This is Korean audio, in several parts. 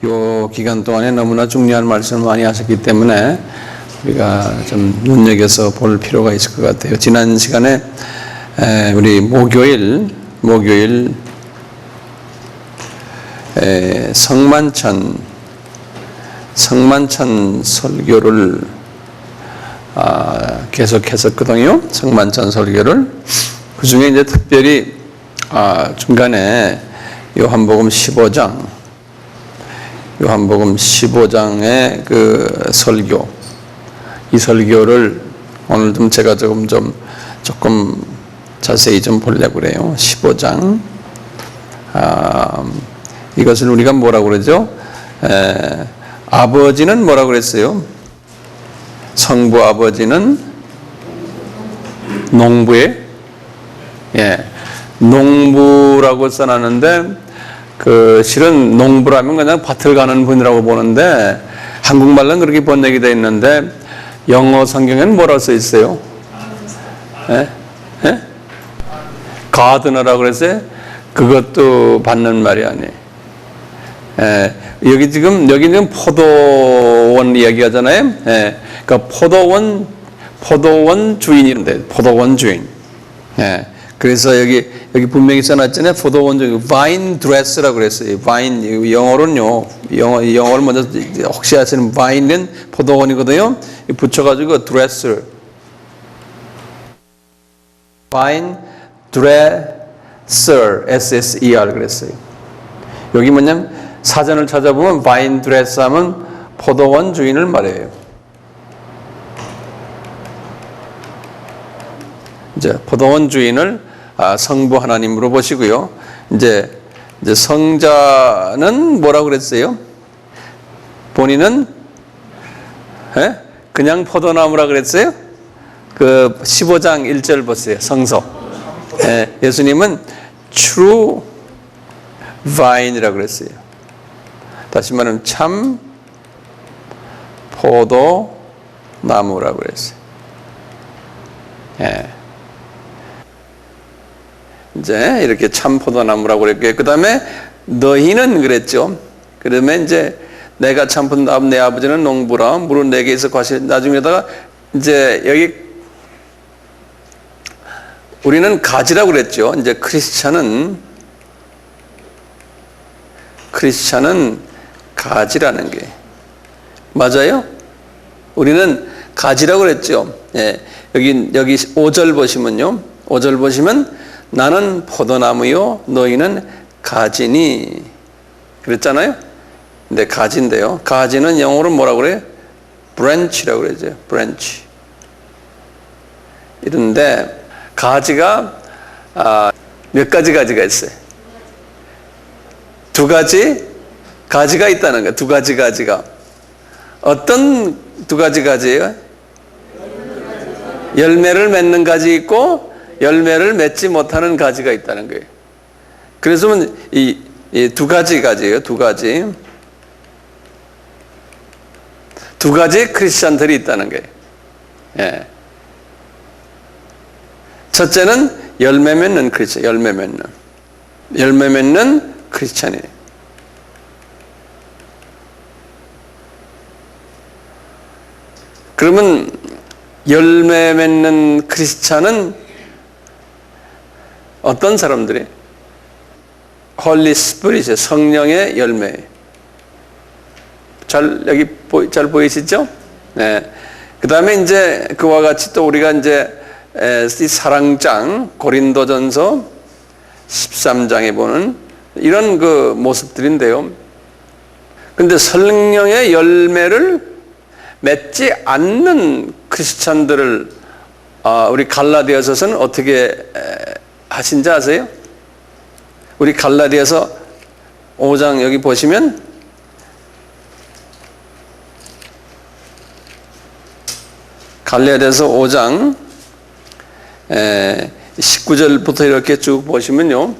요 기간 동안에 너무나 중요한 말씀을 많이 하셨기 때문에 우리가 좀 눈여겨서 볼 필요가 있을 것 같아요. 지난 시간에 우리 목요일 성만찬 설교를 계속했었거든요. 성만찬 설교를. 그 중에 이제 특별히 중간에 요한복음 15장의 그 설교, 이 설교를 오늘 좀 제가 조금 자세히 좀 보려고 그래요. 15장. 이것을 우리가 뭐라고 그러죠? 아버지는 뭐라고 그랬어요? 성부 아버지는 농부의, 농부라고 써놨는데, 실은 농부라면 그냥 밭을 가는 분이라고 보는데, 한국말로는 그렇게 번역이 되어 있는데, 영어 성경에는 뭐라고 써 있어요? 가드너라고 그랬어요? 그것도 받는 말이 아니에요. 여기 지금 포도원 이야기하잖아요. 그러니까 포도원 주인인데, 포도원 주인. 그래서 여기 분명히 써놨잖아요. 포도원 주인, vine dresser라고 그랬어요. vine, 영어로는요, 영어를 먼저 혹시 아시는 vine은 포도원이거든요. 붙여가지고 dresser. vine dresser, S-S-E-R 그랬어요. 여기 뭐냐면, 사전을 찾아보면 vine dresser 하면 포도원 주인을 말해요. 이제 포도원 주인을 성부 하나님으로 보시고요. 이제 성자는 뭐라고 그랬어요? 본인은 그냥 포도나무라 그랬어요? 그 15장 1절 보세요. 성서. 예수님은 true vine이라고 그랬어요. 다시 말하면 참 포도나무라고 그랬어요. 이제 이렇게 참 포도나무라고 그랬고요. 그 다음에 너희는 그랬죠. 그러면 이제 내가 참 포도나무, 내 아버지는 농부라 물은 내게서 과실. 나중에다가 이제 여기 우리는 가지라고 그랬죠. 이제 크리스찬은 가지라는 게 맞아요? 우리는 가지라고 그랬죠. 여기 5절 보시면요. 5절 보시면 나는 포도나무요 너희는 가지니 그랬잖아요. 근데 가지인데요. 가지는 영어로 뭐라고 그래요? branch라고 그러죠. branch. 이런데 가지가 몇 가지 가지가 있어요? 두 가지 가지가 있다는 거예요. 두 가지 가지가. 어떤 두 가지 가지예요? 열매를 맺는 가지 있고 열매를 맺지 못하는 가지가 있다는 거예요. 그래서 이 두 가지 가지예요. 두 가지 크리스찬들이 있다는 거예요. 첫째는 열매 맺는 크리스찬, 열매 맺는 크리스찬이에요. 그러면 열매 맺는 크리스찬은 어떤 사람들이? 홀리 스피릿, 성령의 열매. 잘 보이시죠? 그 다음에 이제 그와 같이 또 우리가 이제 이 사랑장, 고린도전서 13장에 보는 이런 그 모습들인데요. 근데 성령의 열매를 맺지 않는 크리스찬들을 우리 갈라디아서는 어떻게 하신지 아세요? 우리 갈라디아서 5장 여기 보시면 갈라디아서 5장 19절부터 이렇게 쭉 보시면요.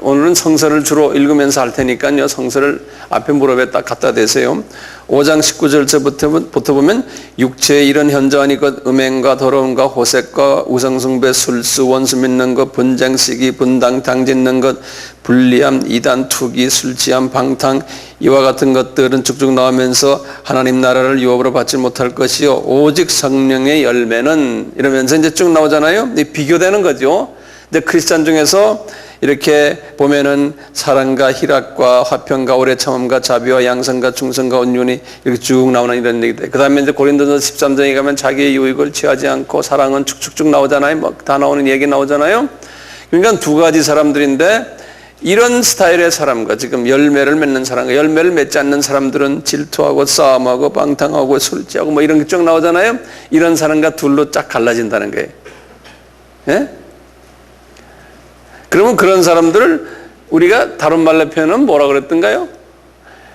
오늘은 성서를 주로 읽으면서 할 테니까요. 성서를 앞에 무릎에 딱 갖다 대세요. 5장 19절부터 보면 육체의 이런 현저하니 곧 음행과 더러움과 호색과 우상숭배, 술수, 원수 믿는 것, 분쟁, 시기, 분당, 당짓는 것, 불리함, 이단, 투기, 술 취함, 방탕 이와 같은 것들은 쭉쭉 나오면서 하나님 나라를 유업으로 받지 못할 것이요 오직 성령의 열매는 이러면서 이제 쭉 나오잖아요. 비교되는 거죠. 이제 크리스찬 중에서 이렇게 보면은 사랑과 희락과 화평과 오래 참음과 자비와 양선과 충성과 온유니 이렇게 쭉 나오는 이런 얘기들. 그다음에 이제 고린도서 13장에 가면 자기의 유익을 취하지 않고 사랑은 쭉쭉쭉 나오잖아요. 막 다 나오는 얘기 나오잖아요. 그러니까 두 가지 사람들인데 이런 스타일의 사람과 지금 열매를 맺는 사람과 열매를 맺지 않는 사람들은 질투하고 싸움하고 방탕하고 술 취하고 뭐 이런 게 쭉 나오잖아요. 이런 사람과 둘로 쫙 갈라진다는 거예요. 예? 그러면 그런 사람들을 우리가 다른 말로 표현은 뭐라 그랬던가요?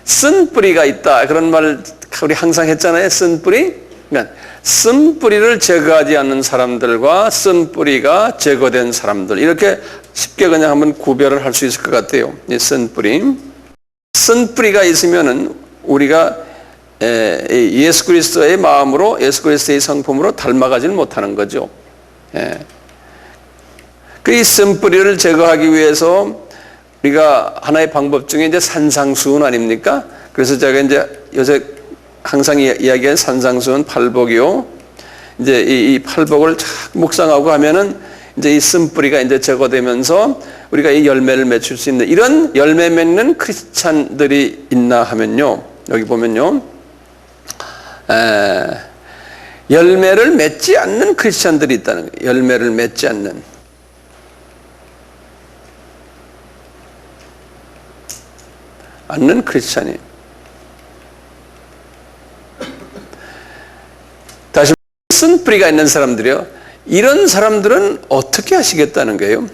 쓴뿌리가 있다. 그런 말 우리 항상 했잖아요. 쓴뿌리. 그러니까 쓴뿌리를 제거하지 않는 사람들과 쓴뿌리가 제거된 사람들. 이렇게 쉽게 그냥 한번 구별을 할 수 있을 것 같아요. 이 쓴뿌리. 쓴뿌리가 있으면은 우리가 예수 그리스도의 마음으로 예수 그리스도의 성품으로 닮아가질 못하는 거죠. 그 이 쓴뿌리를 제거하기 위해서 우리가 하나의 방법 중에 이제 산상수훈 아닙니까? 그래서 제가 이제 요새 항상 이야기한 산상수훈 팔복이요. 이제 이 팔복을 묵상하고 하면은 이제 이 쓴뿌리가 이제 제거되면서 우리가 이 열매를 맺을 수 있는 이런 열매 맺는 크리스찬들이 있나 하면요. 여기 보면요. 열매를 맺지 않는 크리스찬들이 있다는 거예요. 열매를 맺지 않는. 크리스찬이. 다시 쓴뿌리가 있는 사람들이요. 이런 사람들은 어떻게 하시겠다는 거예요?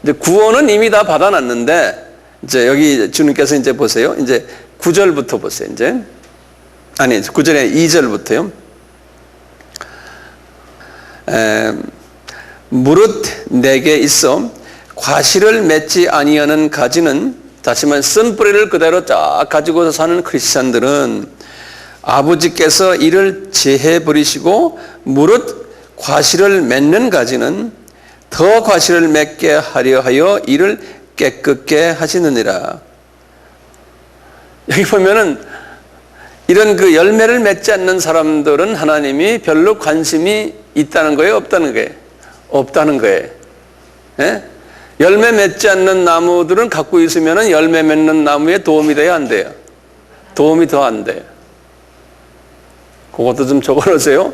이제 구원은 이미 다 받아놨는데 이제 여기 주님께서 이제 보세요. 이제 9절부터 보세요. 이제 아니 9절에 2절부터요. 무릇 내게 있어 과실을 맺지 아니하는 가지는 다시 말해 쓴뿌리를 그대로 쫙 가지고 사는 크리스찬들은 아버지께서 이를 제해 버리시고 무릇 과실을 맺는 가지는 더 과실을 맺게 하려 하여 이를 깨끗게 하시느니라. 여기 보면은 이런 그 열매를 맺지 않는 사람들은 하나님이 별로 관심이 있다는 거예요, 없다는 거예요? 없다는 거예요. 예? 열매 맺지 않는 나무들은 갖고 있으면 열매 맺는 나무에 도움이 돼야 안 돼요? 도움이 더 안 돼요. 그것도 좀 적어놓으세요.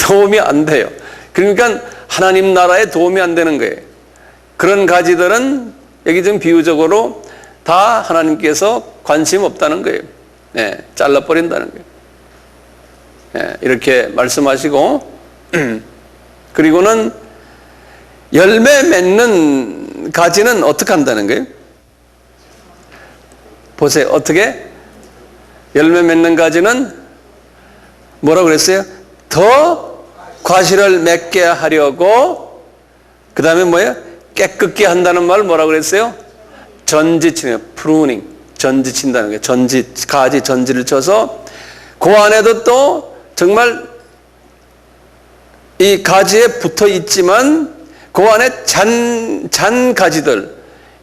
도움이 안 돼요. 그러니까 하나님 나라에 도움이 안 되는 거예요. 그런 가지들은 여기 좀 비유적으로 다 하나님께서 관심 없다는 거예요. 잘라버린다는 거예요. 이렇게 말씀하시고 그리고는 열매 맺는 가지는 어떻게 한다는 거예요? 보세요. 어떻게? 열매 맺는 가지는 뭐라고 그랬어요? 더 과실을 맺게 하려고 그 다음에 뭐예요? 깨끗게 한다는 말 뭐라고 그랬어요? 전지치네요. 프루닝. 전지친다는 거예요. 가지 전지를 쳐서 그 안에도 또 정말 이 가지에 붙어 있지만 그 안에 잔 가지들,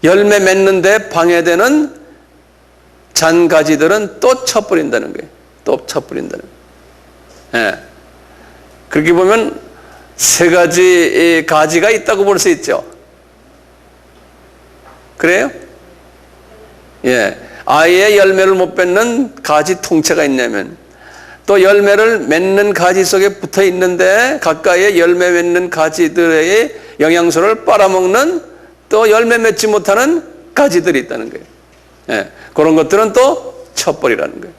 열매 맺는데 방해되는 잔 가지들은 또 쳐버린다는 거예요. 또 쳐버린다는 거예요. 그렇게 보면 세 가지 가지가 있다고 볼 수 있죠. 그래요? 아예 열매를 못 맺는 가지 통째가 있냐면 또 열매를 맺는 가지 속에 붙어 있는데 가까이에 열매 맺는 가지들의 영양소를 빨아먹는 또 열매 맺지 못하는 가지들이 있다는 거예요. 그런 것들은 또 쳐버리라는 거예요.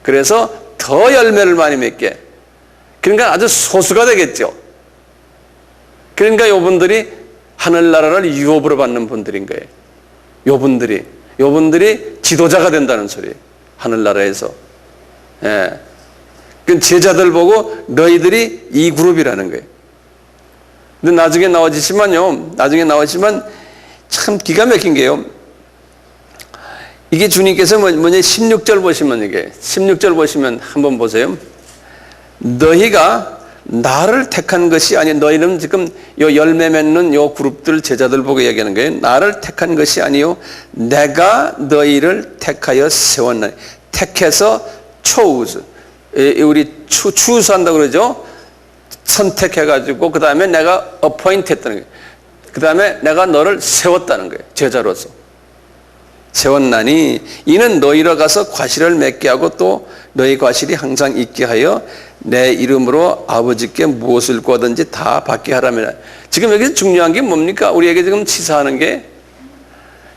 그래서 더 열매를 많이 맺게. 그러니까 아주 소수가 되겠죠. 그러니까 요분들이 하늘나라를 유업으로 받는 분들인 거예요. 요분들이 지도자가 된다는 소리예요. 하늘나라에서. 그 제자들 보고 너희들이 이 그룹이라는 거예요. 근데 나중에 나와지만 참 기가 막힌 게요. 이게 주님께서 뭐냐 16절 보시면 이게 16절 보시면 한번 보세요. 너희가 나를 택한 것이 아니 너희는 지금 요 열매 맺는 요 그룹들 제자들 보고 얘기하는 거예요. 나를 택한 것이 아니요 내가 너희를 택하여 세웠나니 택해서 choose 우리 추수한다고 그러죠. 선택해가지고 그 다음에 내가 appoint 했다는 거예요. 그 다음에 내가 너를 세웠다는 거예요. 제자로서 세웠나니 이는 너희로 가서 과실을 맺게 하고 또 너희 과실이 항상 있게 하여 내 이름으로 아버지께 무엇을 구하든지 다 받게 하라며. 지금 여기서 중요한 게 뭡니까? 우리에게 지금 치사하는 게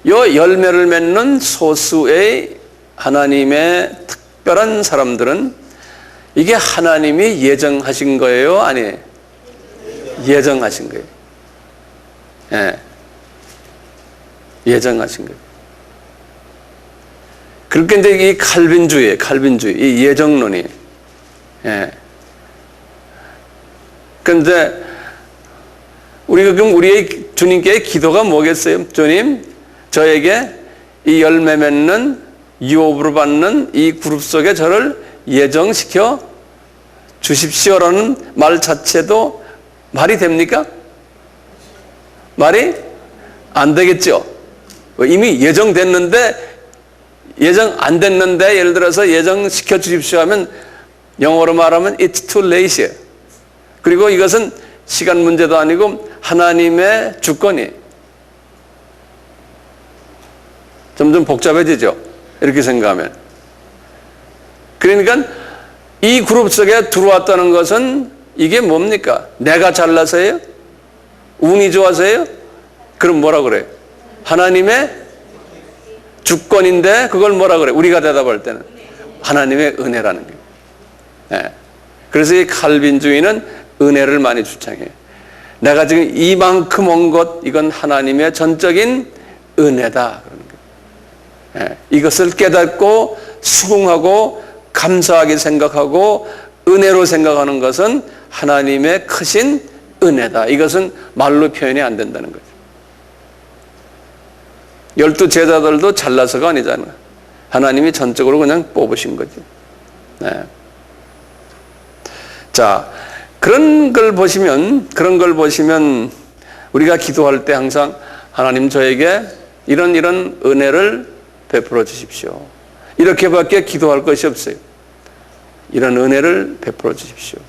요 열매를 맺는 소수의 하나님의 특별한 사람들은 이게 하나님이 예정하신 거예요? 아니에요? 예정하신 거예요. 예. 예정하신 거예요. 그렇게 이제 이 칼빈주의, 이 예정론이. 예. 그런데 우리가 그럼 우리의 주님께 기도가 뭐겠어요? 주님, 저에게 이 열매 맺는 유업으로 받는 이 그룹 속에 저를 예정시켜 주십시오라는 말 자체도 말이 됩니까? 말이 안 되겠죠. 이미 예정됐는데 예정 안 됐는데 예를 들어서 예정시켜 주십시오 하면 영어로 말하면 it's too late. 그리고 이것은 시간 문제도 아니고 하나님의 주권이 점점 복잡해지죠. 이렇게 생각하면. 그러니까 이 그룹 속에 들어왔다는 것은 이게 뭡니까? 내가 잘나서예요? 운이 좋아서예요? 그럼 뭐라 그래요? 하나님의 주권인데 그걸 뭐라 그래? 우리가 대답할 때는 하나님의 은혜라는 거예요. 네. 그래서 이 칼빈주의는 은혜를 많이 주창해요. 내가 지금 이만큼 온 것 이건 하나님의 전적인 은혜다 그러는 거예요. 네. 이것을 깨닫고 수긍하고 감사하게 생각하고 은혜로 생각하는 것은 하나님의 크신 은혜다. 이것은 말로 표현이 안 된다는 거죠. 12 제자들도 잘나서가 아니잖아. 하나님이 전적으로 그냥 뽑으신 거죠. 네. 자, 그런 걸 보시면 우리가 기도할 때 항상 하나님 저에게 이런 은혜를 베풀어 주십시오. 이렇게밖에 기도할 것이 없어요. 이런 은혜를 베풀어 주십시오.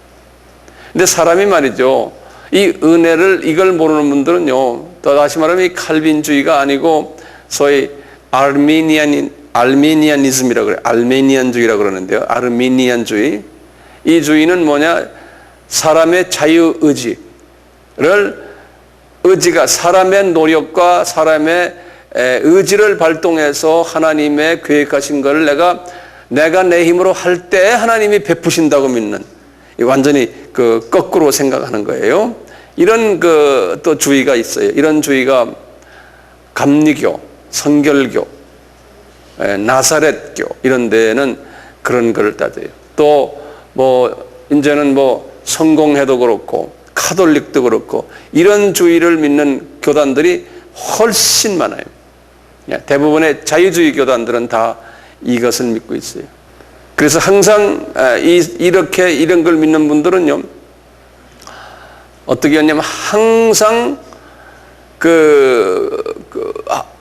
근데 사람이 말이죠. 이 은혜를 이걸 모르는 분들은요. 또 다시 말하면 이 칼빈주의가 아니고 소위 알메니아니즘이라고 그래요. 알메니안주의라고 그러는데요. 아르메니안주의. 이 주의는 뭐냐? 사람의 자유의지가 사람의 노력과 사람의 의지를 발동해서 하나님의 계획하신 것을 내가 내 힘으로 할 때 하나님이 베푸신다고 믿는 완전히 그 거꾸로 생각하는 거예요. 이런 또 주의가 있어요. 이런 주의가 감리교, 성결교, 나사렛교 이런 데는 그런 걸 따져요. 또 이제는 성공회도 그렇고 카톨릭도 그렇고 이런 주의를 믿는 교단들이 훨씬 많아요. 대부분의 자유주의 교단들은 다 이것을 믿고 있어요. 그래서 항상 이런 걸 믿는 분들은요, 어떻게 하냐면 항상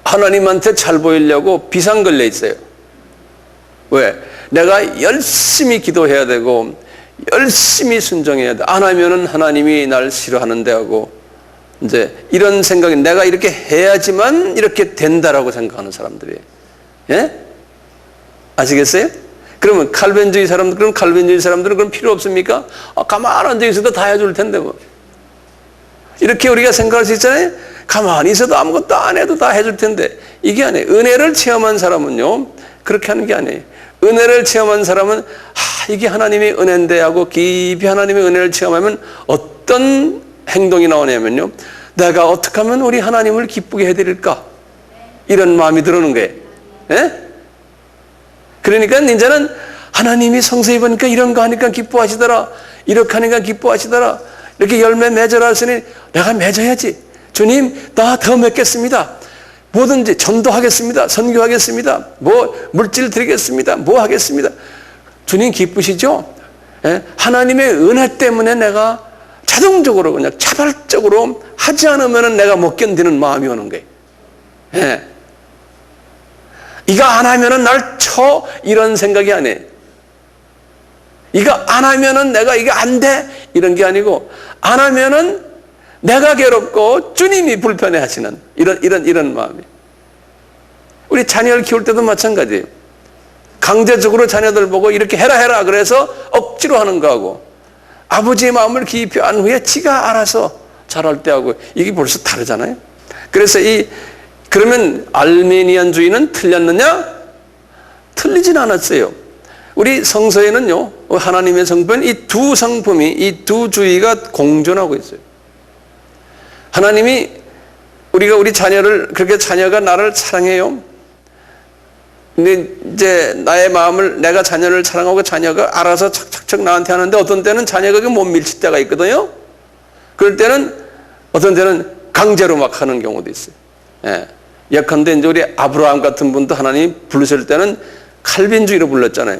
하나님한테 잘 보이려고 비상 걸려 있어요. 왜? 내가 열심히 기도해야 되고 열심히 순종해야 돼. 안 하면은 하나님이 날 싫어하는데 하고 이제 이런 생각이 내가 이렇게 해야지만 이렇게 된다라고 생각하는 사람들이에요. 예? 아시겠어요? 그러면 칼빈주의 사람들은 그럼 필요 없습니까? 가만히 앉아 있어도 다 해줄 텐데 뭐. 이렇게 우리가 생각할 수 있잖아요. 가만히 있어도 아무것도 안 해도 다 해줄 텐데 이게 아니에요. 은혜를 체험한 사람은요 그렇게 하는 게 아니에요. 은혜를 체험한 사람은 이게 하나님의 은혜인데 하고 깊이 하나님의 은혜를 체험하면 어떤 행동이 나오냐면요, 내가 어떻게 하면 우리 하나님을 기쁘게 해드릴까 이런 마음이 들어오는 거예요. 예? 그러니까 이제는 하나님이 성서에 보니까 이런 거 하니까 기뻐하시더라, 이렇게 하니까 기뻐하시더라, 이렇게 열매 맺으라 했으니 내가 맺어야지. 주님 나 더 맺겠습니다. 뭐든지 전도하겠습니다. 선교하겠습니다. 뭐 물질 드리겠습니다. 뭐 하겠습니다. 주님 기쁘시죠? 예? 하나님의 은혜 때문에 내가 자동적으로 그냥 자발적으로 하지 않으면 내가 못 견디는 마음이 오는 거예요. 예. 이거 안 하면은 날 쳐, 이런 생각이 아니에요. 이거 안 하면은 내가 이게 안 돼, 이런 게 아니고, 안 하면은 내가 괴롭고 주님이 불편해 하시는 이런 마음이에요. 우리 자녀를 키울 때도 마찬가지예요. 강제적으로 자녀들 보고 이렇게 해라 그래서 억지로 하는 거하고, 아버지의 마음을 깊이 안 후에 지가 알아서 잘할 때하고 이게 벌써 다르잖아요. 그래서 그러면 알메니안주의는 틀렸느냐? 틀리진 않았어요. 우리 성서에는요, 하나님의 성품, 이 두 성품이, 이 두 주의가 공존하고 있어요. 하나님이 우리 자녀를, 그렇게 자녀가 나를 사랑해요. 근데 이제 나의 마음을, 내가 자녀를 사랑하고 자녀가 알아서 착착착 나한테 하는데, 어떤 때는 자녀가 못 밀칠 때가 있거든요. 그럴 때는, 어떤 때는 강제로 막 하는 경우도 있어요. 예. 예컨대 이제 우리 아브라함 같은 분도 하나님이 부르실 때는 칼빈주의로 불렀잖아요.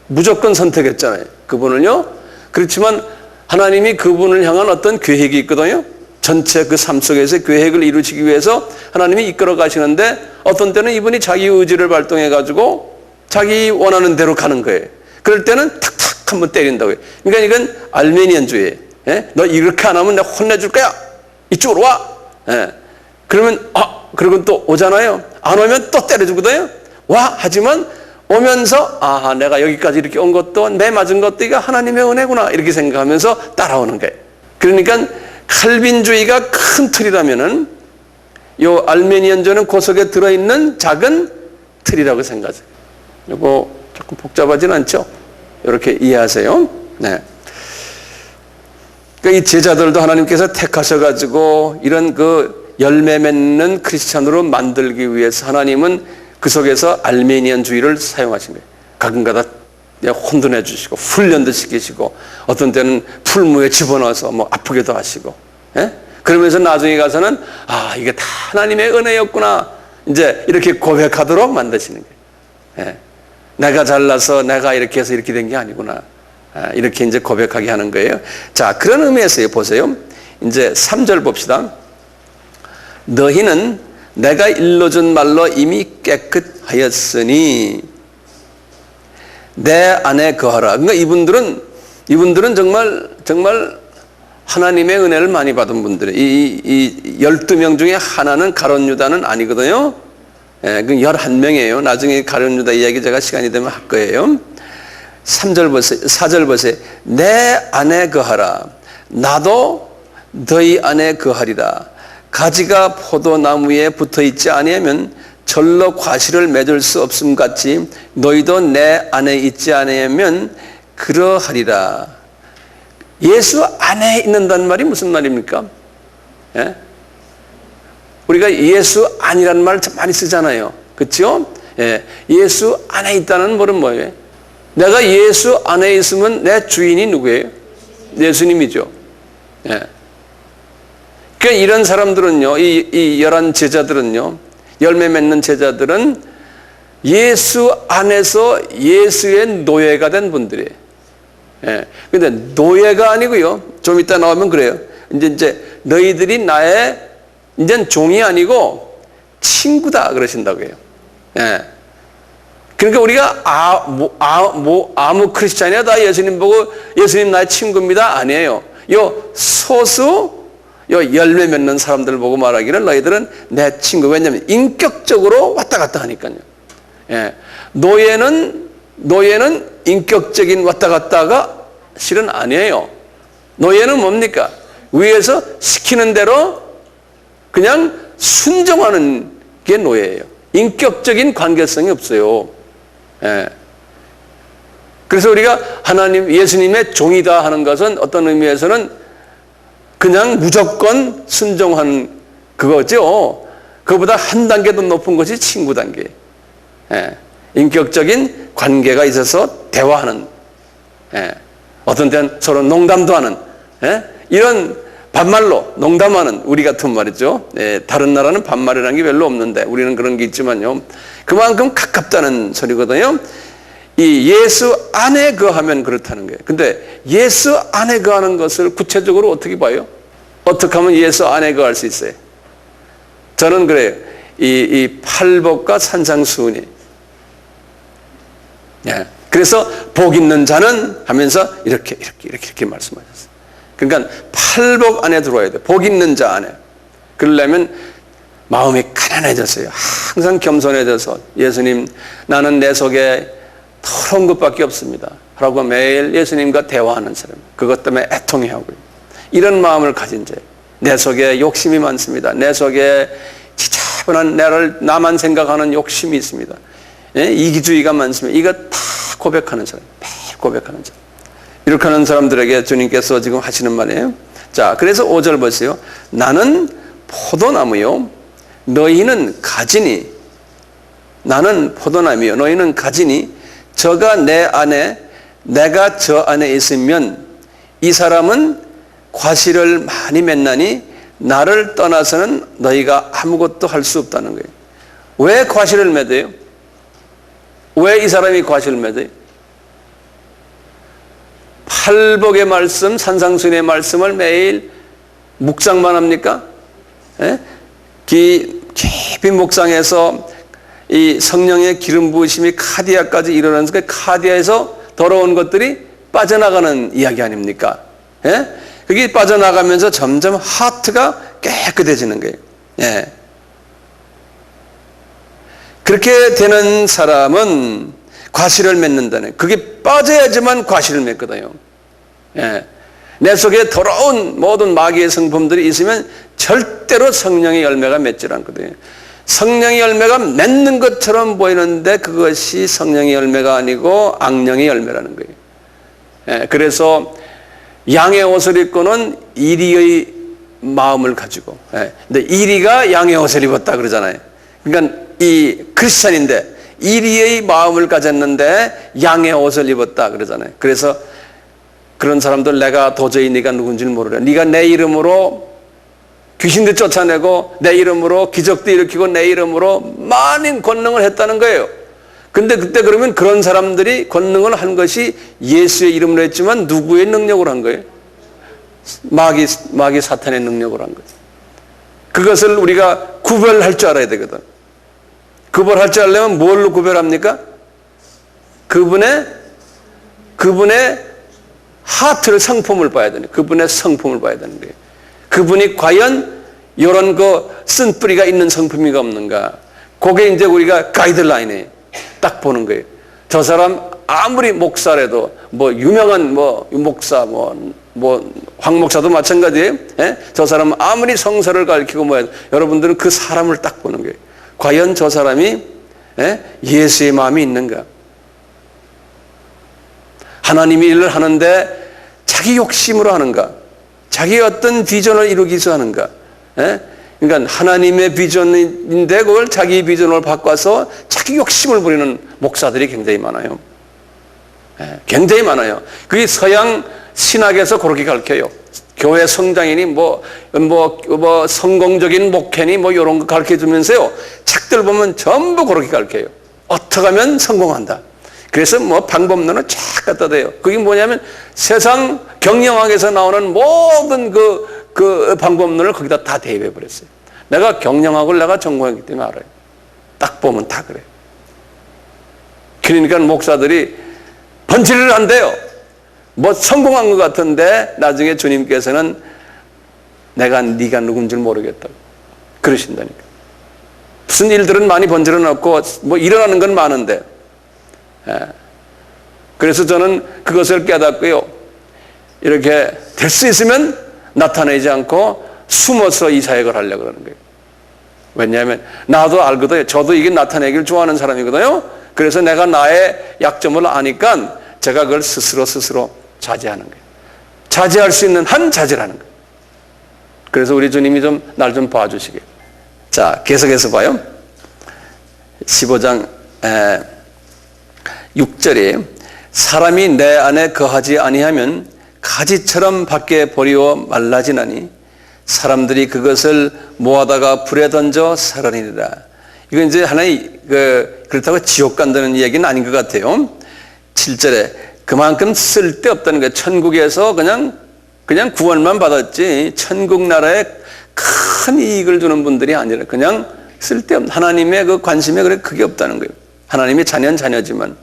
무조건 선택했잖아요. 그분을요. 그렇지만 하나님이 그분을 향한 어떤 계획이 있거든요. 전체 그 삶 속에서 계획을 이루시기 위해서 하나님이 이끌어 가시는데, 어떤 때는 이분이 자기 의지를 발동해 가지고 자기 원하는 대로 가는 거예요. 그럴 때는 탁탁 한번 때린다고요. 그러니까 이건 알메니안주의예요. 예? 너 이렇게 안 하면 내가 혼내줄 거야. 이쪽으로 와. 예. 그러면 그리고 또 오잖아요. 안 오면 또 때려주거든요. 와. 하지만 오면서 내가 여기까지 이렇게 온 것도, 내 맞은 것도 이거 하나님의 은혜구나, 이렇게 생각하면서 따라오는 거예요. 그러니까 칼빈주의가 큰 틀이라면은 요 알메니안주는 그 속에 들어있는 작은 틀이라고 생각해요. 이거 조금 복잡하진 않죠? 이렇게 이해하세요. 네. 그러니까 이 제자들도 하나님께서 택하셔가지고 이런 그 열매 맺는 크리스찬으로 만들기 위해서 하나님은 그 속에서 알메니안주의를 사용하신 거예요. 가끔가다 혼돈해 주시고 훈련도 시키시고, 어떤 때는 풀무에 집어넣어서 뭐 아프게도 하시고, 예? 그러면서 나중에 가서는 이게 다 하나님의 은혜였구나, 이제 이렇게 고백하도록 만드시는 거예요. 예. 내가 잘나서 내가 이렇게 해서 이렇게 된 게 아니구나, 이렇게 이제 고백하게 하는 거예요. 자, 그런 의미에서 보세요. 이제 3절 봅시다. 너희는 내가 일러준 말로 이미 깨끗하였으니 내 안에 거하라. 그러니까 이분들은 정말 하나님의 은혜를 많이 받은 분들이에요. 이 12명 중에 하나는 가룟 유다는 아니거든요. 그 11명이에요. 나중에 가룟 유다 이야기 제가 시간이 되면 할 거예요. 3절 보세요. 4절 보세요. 내 안에 거하라. 나도 너희 안에 거하리라. 가지가 포도나무에 붙어있지 아니하면 절로 과실을 맺을 수 없음 같이 너희도 내 안에 있지 아니하면 그러하리라. 예수 안에 있는다는 말이 무슨 말입니까? 예? 우리가 예수 안이라는 말을 참 많이 쓰잖아요. 그렇죠? 예. 예수 안에 있다는 말은 뭐예요? 내가 예수 안에 있으면 내 주인이 누구예요? 예수님이죠. 예. 그러니까 이런 사람들은요, 이 11 제자들은요, 열매 맺는 제자들은 예수 안에서 예수의 노예가 된 분들이에요. 예. 근데 노예가 아니고요, 좀 이따 나오면 그래요. 이제 너희들이 나의 이제 종이 아니고 친구다 그러신다고요. 예. 그러니까 우리가 아무 크리스찬이야 다 예수님 보고 예수님 나의 친구입니다 아니에요. 요 소수 열매 맺는 사람들 보고 말하기를 너희들은 내 친구. 왜냐하면 인격적으로 왔다 갔다 하니까요. 예. 노예는 인격적인 왔다 갔다가 실은 아니에요. 노예는 뭡니까? 위에서 시키는 대로 그냥 순종하는 게 노예예요. 인격적인 관계성이 없어요. 예. 그래서 우리가 예수님의 종이다 하는 것은 어떤 의미에서는 그냥 무조건 순종하는 그거죠. 그거보다 한 단계 더 높은 것이 친구 단계. 예. 인격적인 관계가 있어서 대화하는, 예. 어떤 때는 서로 농담도 하는, 예. 이런 반말로 농담하는 우리 같은 말이죠. 다른 나라는 반말이라는 게 별로 없는데 우리는 그런 게 있지만요. 그만큼 가깝다는 소리거든요. 이 예수 안에 거하면 그렇다는 거예요. 근데 예수 안에 거하는 것을 구체적으로 어떻게 봐요? 어떻게 하면 예수 안에 거할 수 있어요? 저는 그래요. 이 팔복과 산상수훈이. 예. 그래서 복 있는 자는 하면서 이렇게 말씀하셨어요. 그러니까 팔복 안에 들어와야 돼. 복 있는 자 안에. 그러려면 마음이 가난해졌어요. 항상 겸손해져서 예수님, 나는 내 속에 더러운 것밖에 없습니다. 라고 매일 예수님과 대화하는 사람. 그것 때문에 애통해하고요. 이런 마음을 가진 자. 내 속에 욕심이 많습니다. 내 속에 지저분한 나만 생각하는 욕심이 있습니다. 예? 이기주의가 많습니다. 이거 다 고백하는 사람. 매일 고백하는 사람. 이렇게 하는 사람들에게 주님께서 지금 하시는 말이에요. 자, 그래서 5절 보세요. 나는 포도나무요. 너희는 가지니. 나는 포도나무요. 너희는 가지니. 저가 내 안에, 내가 저 안에 있으면 이 사람은 과실을 많이 맺나니 나를 떠나서는 너희가 아무것도 할 수 없다는 거예요. 왜 과실을 맺어요? 왜 이 사람이 과실을 맺어요? 팔복의 말씀, 산상수훈의 말씀을 매일 묵상만 합니까? 예? 깊이 묵상해서 이 성령의 기름 부으심이 카디아까지 일어나는 그 카디아에서 더러운 것들이 빠져나가는 이야기 아닙니까? 예? 그게 빠져나가면서 점점 하트가 깨끗해지는 거예요. 예. 그렇게 되는 사람은 과실을 맺는다는, 그게 빠져야지만 과실을 맺거든요. 예. 내 속에 더러운 모든 마귀의 성품들이 있으면 절대로 성령의 열매가 맺질 않거든요. 성령의 열매가 맺는 것처럼 보이는데 그것이 성령의 열매가 아니고 악령의 열매라는 거예요. 예. 그래서 양의 옷을 입고는 이리의 마음을 가지고, 예. 근데 이리가 양의 옷을 입었다 그러잖아요. 그러니까 이 크리스찬인데 이리의 마음을 가졌는데 양의 옷을 입었다 그러잖아요. 그래서 그런 사람들 내가 도저히 네가 누군지는 모르래. 네가 내 이름으로 귀신도 쫓아내고 내 이름으로 기적도 일으키고 내 이름으로 많은 권능을 했다는 거예요. 근데 그때 그러면 그런 사람들이 권능을 한 것이 예수의 이름으로 했지만 누구의 능력으로 한 거예요? 마귀 사탄의 능력으로 한 거죠. 그것을 우리가 구별할 줄 알아야 되거든. 구별할 줄 알려면 뭘로 구별합니까? 그분의 하트를, 성품을 봐야 되는, 그분의 성품을 봐야 되는 거예요. 그분이 과연 이런 쓴 뿌리가 있는 성품이가 없는가? 그게 이제 우리가 가이드라인에 딱 보는 거예요. 저 사람 아무리 목사라도 유명한 목사 황 목사도 마찬가지예요. 예? 저 사람 아무리 성서를 가르치고 여러분들은 그 사람을 딱 보는 거예요. 과연 저 사람이 예수의 마음이 있는가? 하나님이 일을 하는데 자기 욕심으로 하는가? 자기 어떤 비전을 이루기 위해서 하는가? 그러니까 하나님의 비전인데 그걸 자기 비전으로 바꿔서 자기 욕심을 부리는 목사들이 굉장히 많아요. 굉장히 많아요. 그게 서양 신학에서 그렇게 가르쳐요. 교회 성장이니 성공적인 목회니 이런 거 가르쳐 주면서요. 책들 보면 전부 그렇게 가르쳐요. 어떻게 하면 성공한다. 그래서 방법론을 쫙 갖다 대요. 그게 뭐냐면 세상 경영학에서 나오는 모든 그 방법론을 거기다 다 대입해 버렸어요. 내가 경영학을 내가 전공했기 때문에 알아요. 딱 보면 다 그래요. 그러니까 목사들이 번지를 한대요. 성공한 것 같은데 나중에 주님께서는 내가 네가 누군지 모르겠다고 그러신다니까. 무슨 일들은 많이 번지를 넣고 일어나는 건 많은데, 그래서 저는 그것을 깨닫고요. 이렇게 될 수 있으면 나타내지 않고 숨어서 이 사역을 하려고 그러는 거예요. 왜냐하면 나도 알거든요. 저도 이게 나타내기를 좋아하는 사람이거든요. 그래서 내가 나의 약점을 아니까 제가 그걸 스스로 자제하는 거예요. 자제할 수 있는 한 자제라는 거예요. 그래서 우리 주님이 날 좀 봐주시게. 자, 계속해서 봐요. 15장 6절에 사람이 내 안에 거하지 아니하면 가지처럼 밖에 버리워 말라지나니 사람들이 그것을 모아다가 불에 던져 살아내리라. 이건 이제 하나의 그렇다고 지옥 간다는 이야기는 아닌 것 같아요. 7절에 그만큼 쓸데없다는 거예요. 천국에서 그냥 구원만 받았지 천국 나라에 큰 이익을 주는 분들이 아니라 그냥 쓸데없는 하나님의 그 관심에 그게 없다는 거예요. 하나님의 자녀는 자녀지만.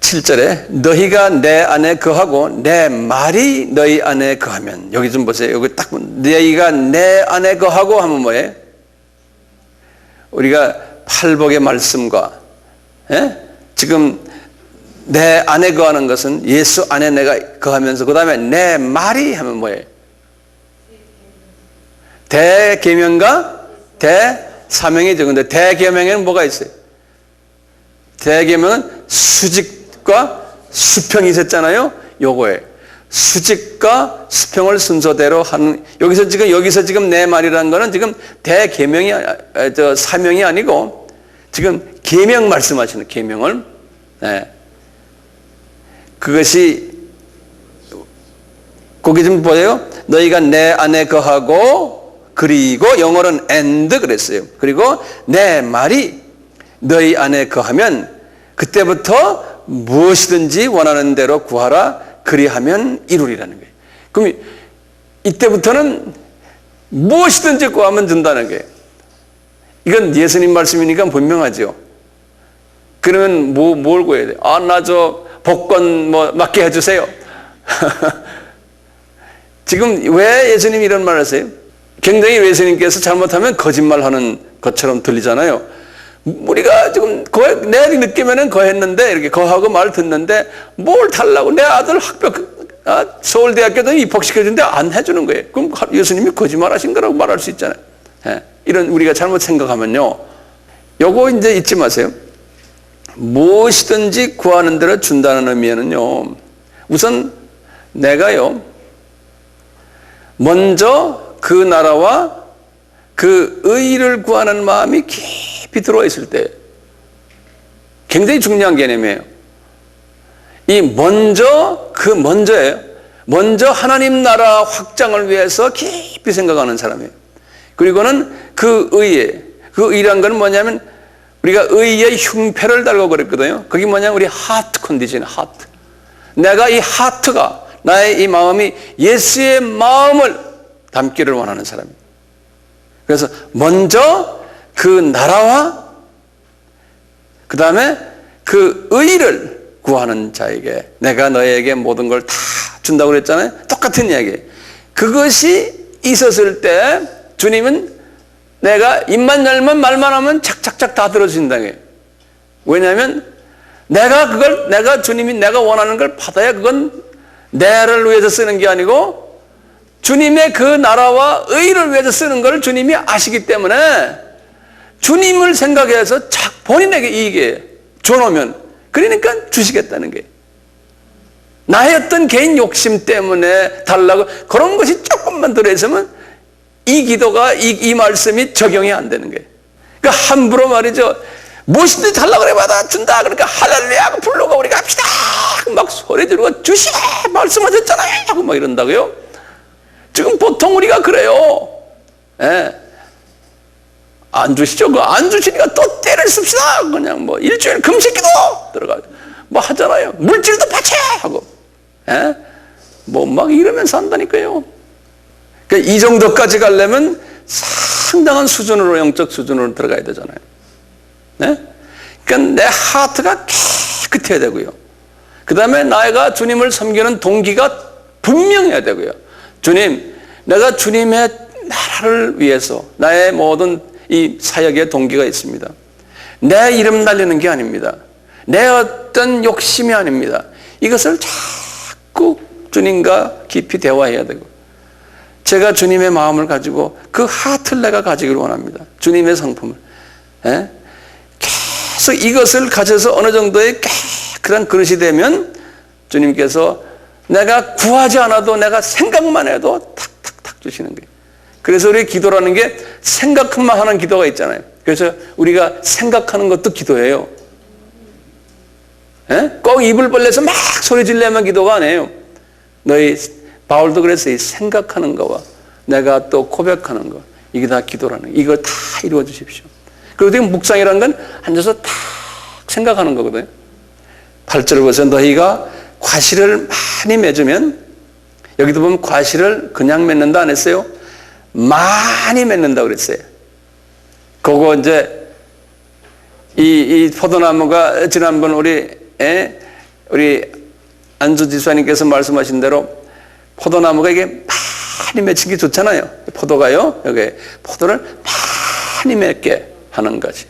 7절에 너희가 내 안에 거하고 내 말이 너희 안에 거하면, 여기 좀 보세요. 여기 딱 너희가 내 안에 거하고 하면 뭐예요? 우리가 팔복의 말씀과 지금 내 안에 거하는 것은 예수 안에 내가 거하면서 그 다음에 내 말이 하면 뭐예요? 대계명과 대사명이죠. 근데 대계명에는 뭐가 있어요? 대계명은 수직과 수평이 있었잖아요. 요거예요. 수직과 수평을 순서대로 하는, 여기서 지금 내 말이라는 거는 지금 대계명이, 사명이 아니고 지금 계명 말씀하시는 계명을, 그것이, 거기 좀 보세요. 너희가 내 안에 거하고, 그리고 영어로는 and 그랬어요. 그리고 내 말이 너희 안에 거하면 그때부터 무엇이든지 원하는 대로 구하라. 그리하면 이루리라는 거예요. 그럼 이때부터는 무엇이든지 구하면 준다는 거예요. 이건 예수님 말씀이니까 분명하죠. 그러면 뭘 구해야 돼요? 나 저 복권 맞게 해주세요. 지금 왜 예수님이 이런 말을 하세요? 굉장히 예수님께서 잘못하면 거짓말하는 것처럼 들리잖아요. 우리가 지금 내 느낌에는 거했는데, 이렇게 거하고 말 듣는데 뭘 달라고, 내 아들 서울대학교도 입학시켜주는데 안 해주는 거예요. 그럼 예수님이 거짓말하신 거라고 말할 수 있잖아요. 이런 우리가 잘못 생각하면요, 요거 이제 잊지 마세요. 무엇이든지 구하는 대로 준다는 의미에는요, 우선 내가요 먼저 그 나라와 그 의를 구하는 마음이 깊이 들어와 있을 때, 굉장히 중요한 개념이에요. 먼저예요. 먼저 하나님 나라 확장을 위해서 깊이 생각하는 사람이에요. 그리고는 그 의란 건 뭐냐면, 우리가 의의 흉패를 달고 그랬거든요. 그게 뭐냐면 우리 하트 컨디션, 하트. 내가 이 하트가, 나의 이 마음이 예수의 마음을 담기를 원하는 사람이에요. 그래서 먼저 그 나라와 그 다음에 그 의를 구하는 자에게 내가 너에게 모든 걸 다 준다고 그랬잖아요. 똑같은 이야기예요. 그것이 있었을 때 주님은 내가 입만 열면 말만 하면 착착착 다 들어주신다는 거예요. 왜냐하면 내가 주님이 내가 원하는 걸 받아야 그건 내를 위해서 쓰는 게 아니고 주님의 그 나라와 의를 위해서 쓰는 걸 주님이 아시기 때문에 주님을 생각해서 본인에게 이익에 줘놓으면, 그러니까 주시겠다는 게, 나의 어떤 개인 욕심 때문에 달라고 그런 것이 조금만 들어있으면 이 기도가 이 말씀이 적용이 안 되는 거예요. 그러니까 함부로 말이죠, 무엇이든지 달라고 그래 받아 준다 그러니까 할렐루야 부르고 우리가 합시다 막 소리 지르고 주시 말씀하셨잖아요 하고 막 이런다고요. 지금 보통 우리가 그래요. 안 주시죠. 안 주시니까 또 때를 씁시다. 그냥 일주일 금식기도 들어가고 하잖아요. 물질도 바쳐 하고 막 이러면서 한다니까요. 그러니까 이 정도까지 가려면 상당한 수준으로, 영적 수준으로 들어가야 되잖아요. 그러니까 내 하트가 깨끗해야 되고요. 그 다음에 내가 주님을 섬기는 동기가 분명해야 되고요. 주님, 내가 주님의 나라를 위해서 나의 모든 이 사역의 동기가 있습니다. 내 이름 날리는 게 아닙니다. 내 어떤 욕심이 아닙니다. 이것을 자꾸 주님과 깊이 대화해야 되고, 제가 주님의 마음을 가지고 그 하트를 내가 가지기를 원합니다. 주님의 성품을. 계속 이것을 가져서 어느 정도의 깨끗한 그릇이 되면 주님께서 내가 구하지 않아도 내가 생각만 해도 탁탁탁 주시는 거예요. 그래서 우리 기도라는 게 생각만 하는 기도가 있잖아요. 그래서 우리가 생각하는 것도 기도예요. 꼭 입을 벌려서 막 소리 지르려면 기도가 아니에요. 너희 바울도 그랬어요. 생각하는 거와 내가 또 고백하는 거, 이게 다 기도라는 거. 이걸 다 이루어 주십시오. 그리고 지금 묵상이라는 건 앉아서 딱 생각하는 거거든요. 8절을 보세요. 너희가 과실을 많이 맺으면, 여기도 보면 과실을 그냥 맺는다 안 했어요? 많이 맺는다 그랬어요. 그거 이제 이 포도나무가 지난번 우리 안수 지수님께서 말씀하신 대로 포도나무가 이게 많이 맺힌 게 좋잖아요. 포도가요. 여기 포도를 많이 맺게 하는 거지.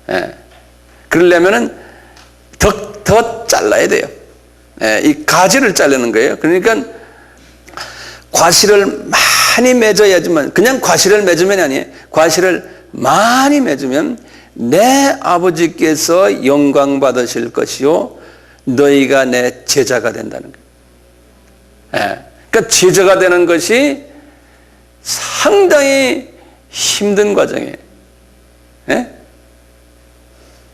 예. 그러려면은 더 잘라야 돼요. 예. 이 가지를 자르는 거예요. 그러니까 과실을 많이 맺어야지만, 그냥 과실을 맺으면 아니에요. 과실을 많이 맺으면 내 아버지께서 영광 받으실 것이요 너희가 내 제자가 된다는 거예요. 예. 그러니까 제자가 되는 것이 상당히 힘든 과정이에요. 예?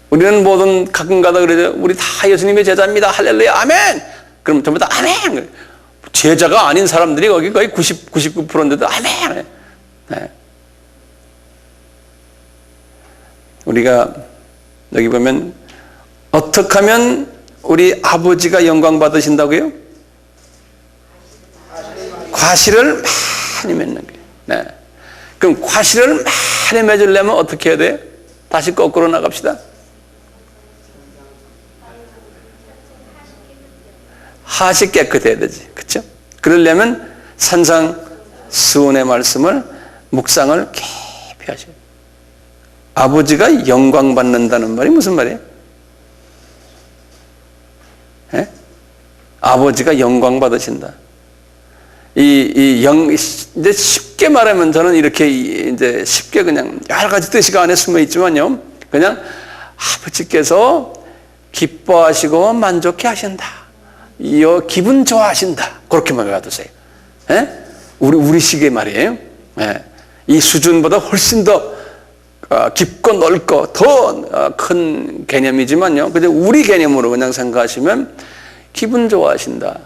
우리는 모든 가끔가다 그러죠. 우리 다 예수님의 제자입니다. 할렐루야 아멘. 그럼 전부 다 아멘. 제자가 아닌 사람들이 거기 거의 99%인데도 아멘. 네. 우리가 여기 보면 어떻게 하면 우리 아버지가 영광 받으신다고요? 과실을 많이 맺는 거예요. 네. 그럼 과실을 많이 맺으려면 어떻게 해야 돼요? 다시 거꾸로 나갑시다. 하시 깨끗해야 되지. 그렇죠? 그러려면 산상수훈의 말씀을 묵상을 깊이 하셔야 돼요. 아버지가 영광 받는다는 말이 무슨 말이에요? 예? 아버지가 영광 받으신다. 이제 쉽게 말하면 저는 이렇게 이제 쉽게 그냥 여러 가지 뜻이 그 안에 숨어 있지만요. 그냥 아버지께서 기뻐하시고 만족해 하신다. 기분 좋아하신다. 그렇게만 외워두세요. 예? 우리식의 말이에요. 예. 이 수준보다 훨씬 더 깊고 넓고 더 큰 개념이지만요. 그냥 우리 개념으로 그냥 생각하시면 기분 좋아하신다.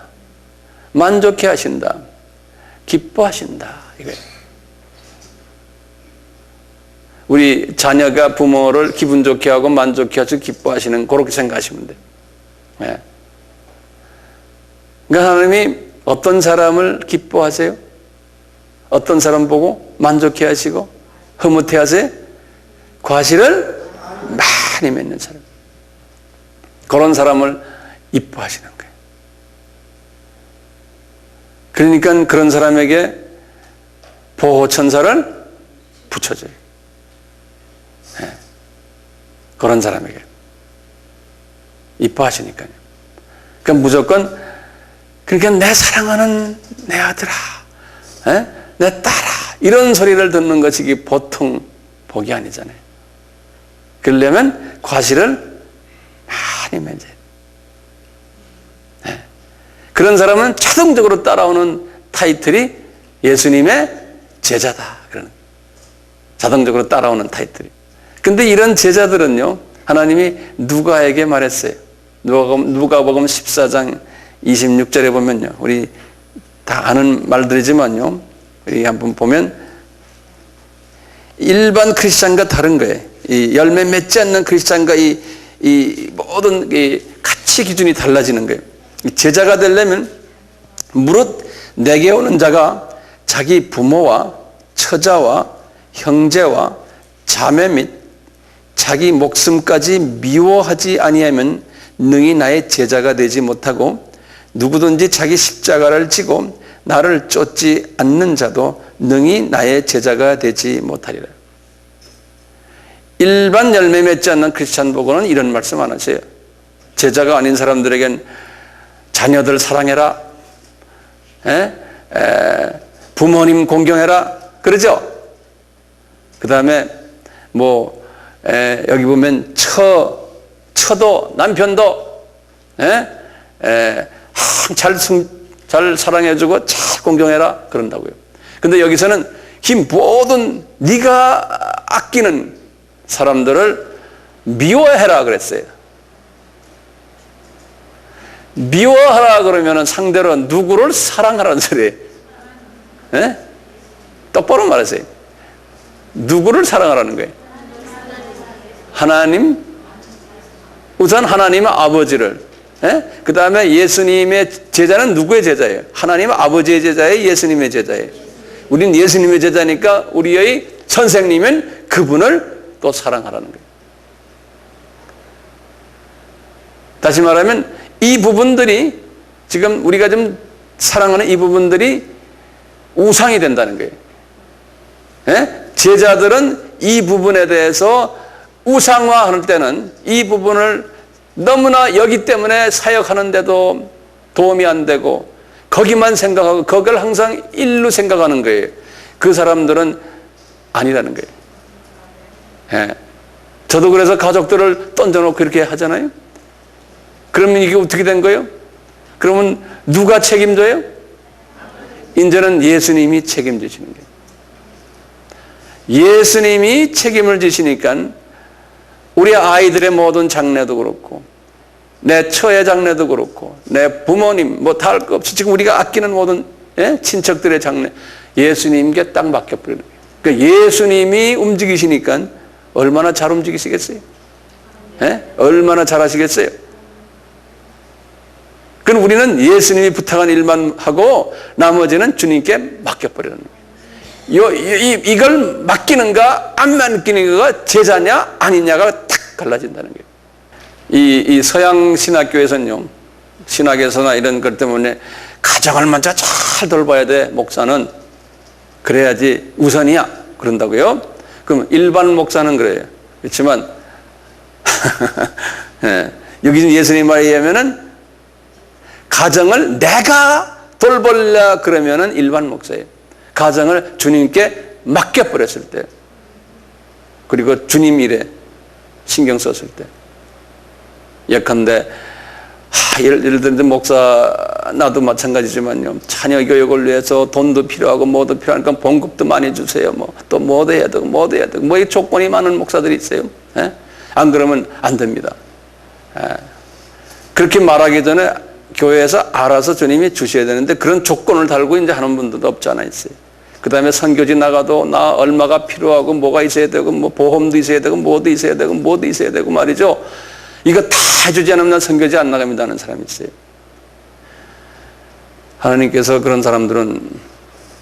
만족해 하신다. 기뻐하신다. 이거예요. 우리 자녀가 부모를 기분 좋게 하고 만족해 하시고 기뻐하시는 그렇게 생각하시면 돼요. 예. 그러니까 하나님이 어떤 사람을 기뻐하세요? 어떤 사람 보고 만족해 하시고 흐뭇해 하세요? 과실을 많이 맺는 사람. 그런 사람을 이뻐하시는 거예요. 그러니까 그런 사람에게 보호천사를 붙여줘요. 네. 그런 사람에게 이뻐하시니까요. 그러니까 무조건, 그러니까 내 사랑하는 내 아들아, 네? 내 딸아, 이런 소리를 듣는 것이 보통 복이 아니잖아요. 그러려면 과실을 많이 맺어야 네. 그런 사람은 자동적으로 따라오는 타이틀이 예수님의 제자다. 그러는 자동적으로 따라오는 타이틀이. 근데 이런 제자들은요, 하나님이 누가에게 말했어요. 누가복음 14장 26절에 보면요, 우리 다 아는 말들이지만요, 우리 한번 보면 일반 크리스찬과 다른 거예요. 이 열매 맺지 않는 크리스찬과 이 모든 이 가치 기준이 달라지는 거예요. 제자가 되려면 무릇 내게 오는 자가 자기 부모와 처자와 형제와 자매 및 자기 목숨까지 미워하지 아니하면 능히 나의 제자가 되지 못하고, 누구든지 자기 십자가를 지고 나를 쫓지 않는 자도 능히 나의 제자가 되지 못하리라. 일반 열매 맺지 않는 크리스찬 보고는 이런 말씀 안 하세요. 제자가 아닌 사람들에겐 자녀들 사랑해라, 부모님 공경해라, 그러죠? 그 다음에 여기 보면 처도 남편도 잘 사랑해주고 잘 공경해라 그런다고요. 근데 여기서는 이 모든 네가 아끼는 사람들을 미워해라 그랬어요. 미워하라 그러면은 상대로 누구를 사랑하라는 소리예요. 예? 똑바로 말하세요. 누구를 사랑하라는 거예요? 하나님, 우선 하나님의 아버지를. 예? 그 다음에 예수님의 제자는 누구의 제자예요? 하나님 아버지의 제자예요? 예수님의 제자예요? 우린 예수님의 제자니까 우리의 선생님은 그분을 또 사랑하라는 거예요. 다시 말하면 이 부분들이 지금 우리가 좀 사랑하는 이 부분들이 우상이 된다는 거예요. 예? 제자들은 이 부분에 대해서 우상화할 때는 이 부분을 너무나 여기 때문에 사역하는데도 도움이 안 되고 거기만 생각하고 그걸 항상 일로 생각하는 거예요. 그 사람들은 아니라는 거예요. 예. 저도 그래서 가족들을 던져놓고 이렇게 하잖아요. 그러면 이게 어떻게 된 거예요? 그러면 누가 책임져요? 이제는 예수님이 책임지시는 거예요. 예수님이 책임을 지시니까 우리 아이들의 모든 장래도 그렇고 내 처의 장래도 그렇고 내 부모님 뭐 다 할 것 없이 지금 우리가 아끼는 모든 친척들의 장래 예수님께 딱 맡겨버리는 거예요. 그러니까 예수님이 움직이시니까 얼마나 잘 움직이시겠어요? 얼마나 잘 하시겠어요? 그럼 우리는 예수님이 부탁한 일만 하고 나머지는 주님께 맡겨버리는 거예요. 이걸 맡기는가 안 맡기는가가 제자냐 아니냐가 딱 갈라진다는 거예요. 이 서양 신학교에서는요, 신학에서나 이런 것 때문에 가정을 먼저 잘 돌봐야 돼, 목사는. 그래야지 우선이야. 그런다고요. 그럼 일반 목사는 그래요. 그렇지만 예, 여기 예수님 말에 의하면은 가정을 내가 돌보려 그러면은 일반 목사예요. 가정을 주님께 맡겨버렸을 때, 그리고 주님 일에 신경 썼을 때. 예컨대 예를 들면 목사 나도 마찬가지지만요, 자녀 교육을 위해서 돈도 필요하고 뭐도 필요하니까 봉급도 많이 주세요. 뭐 또 뭐도 해야 되고 뭐도 해야 되고 뭐 조건이 많은 목사들이 있어요. 예? 안 그러면 안 됩니다. 예. 그렇게 말하기 전에 교회에서 알아서 주님이 주셔야 되는데 그런 조건을 달고 이제 하는 분들도 없지 않아 있어요. 그 다음에 선교지 나가도 나 얼마가 필요하고 뭐가 있어야 되고 뭐 보험도 있어야 되고 뭐도 있어야 되고 뭐도 있어야 되고 말이죠. 이거 다 해주지 않으면 난 선교지 안 나갑니다 하는 사람이 있어요. 하나님께서 그런 사람들은,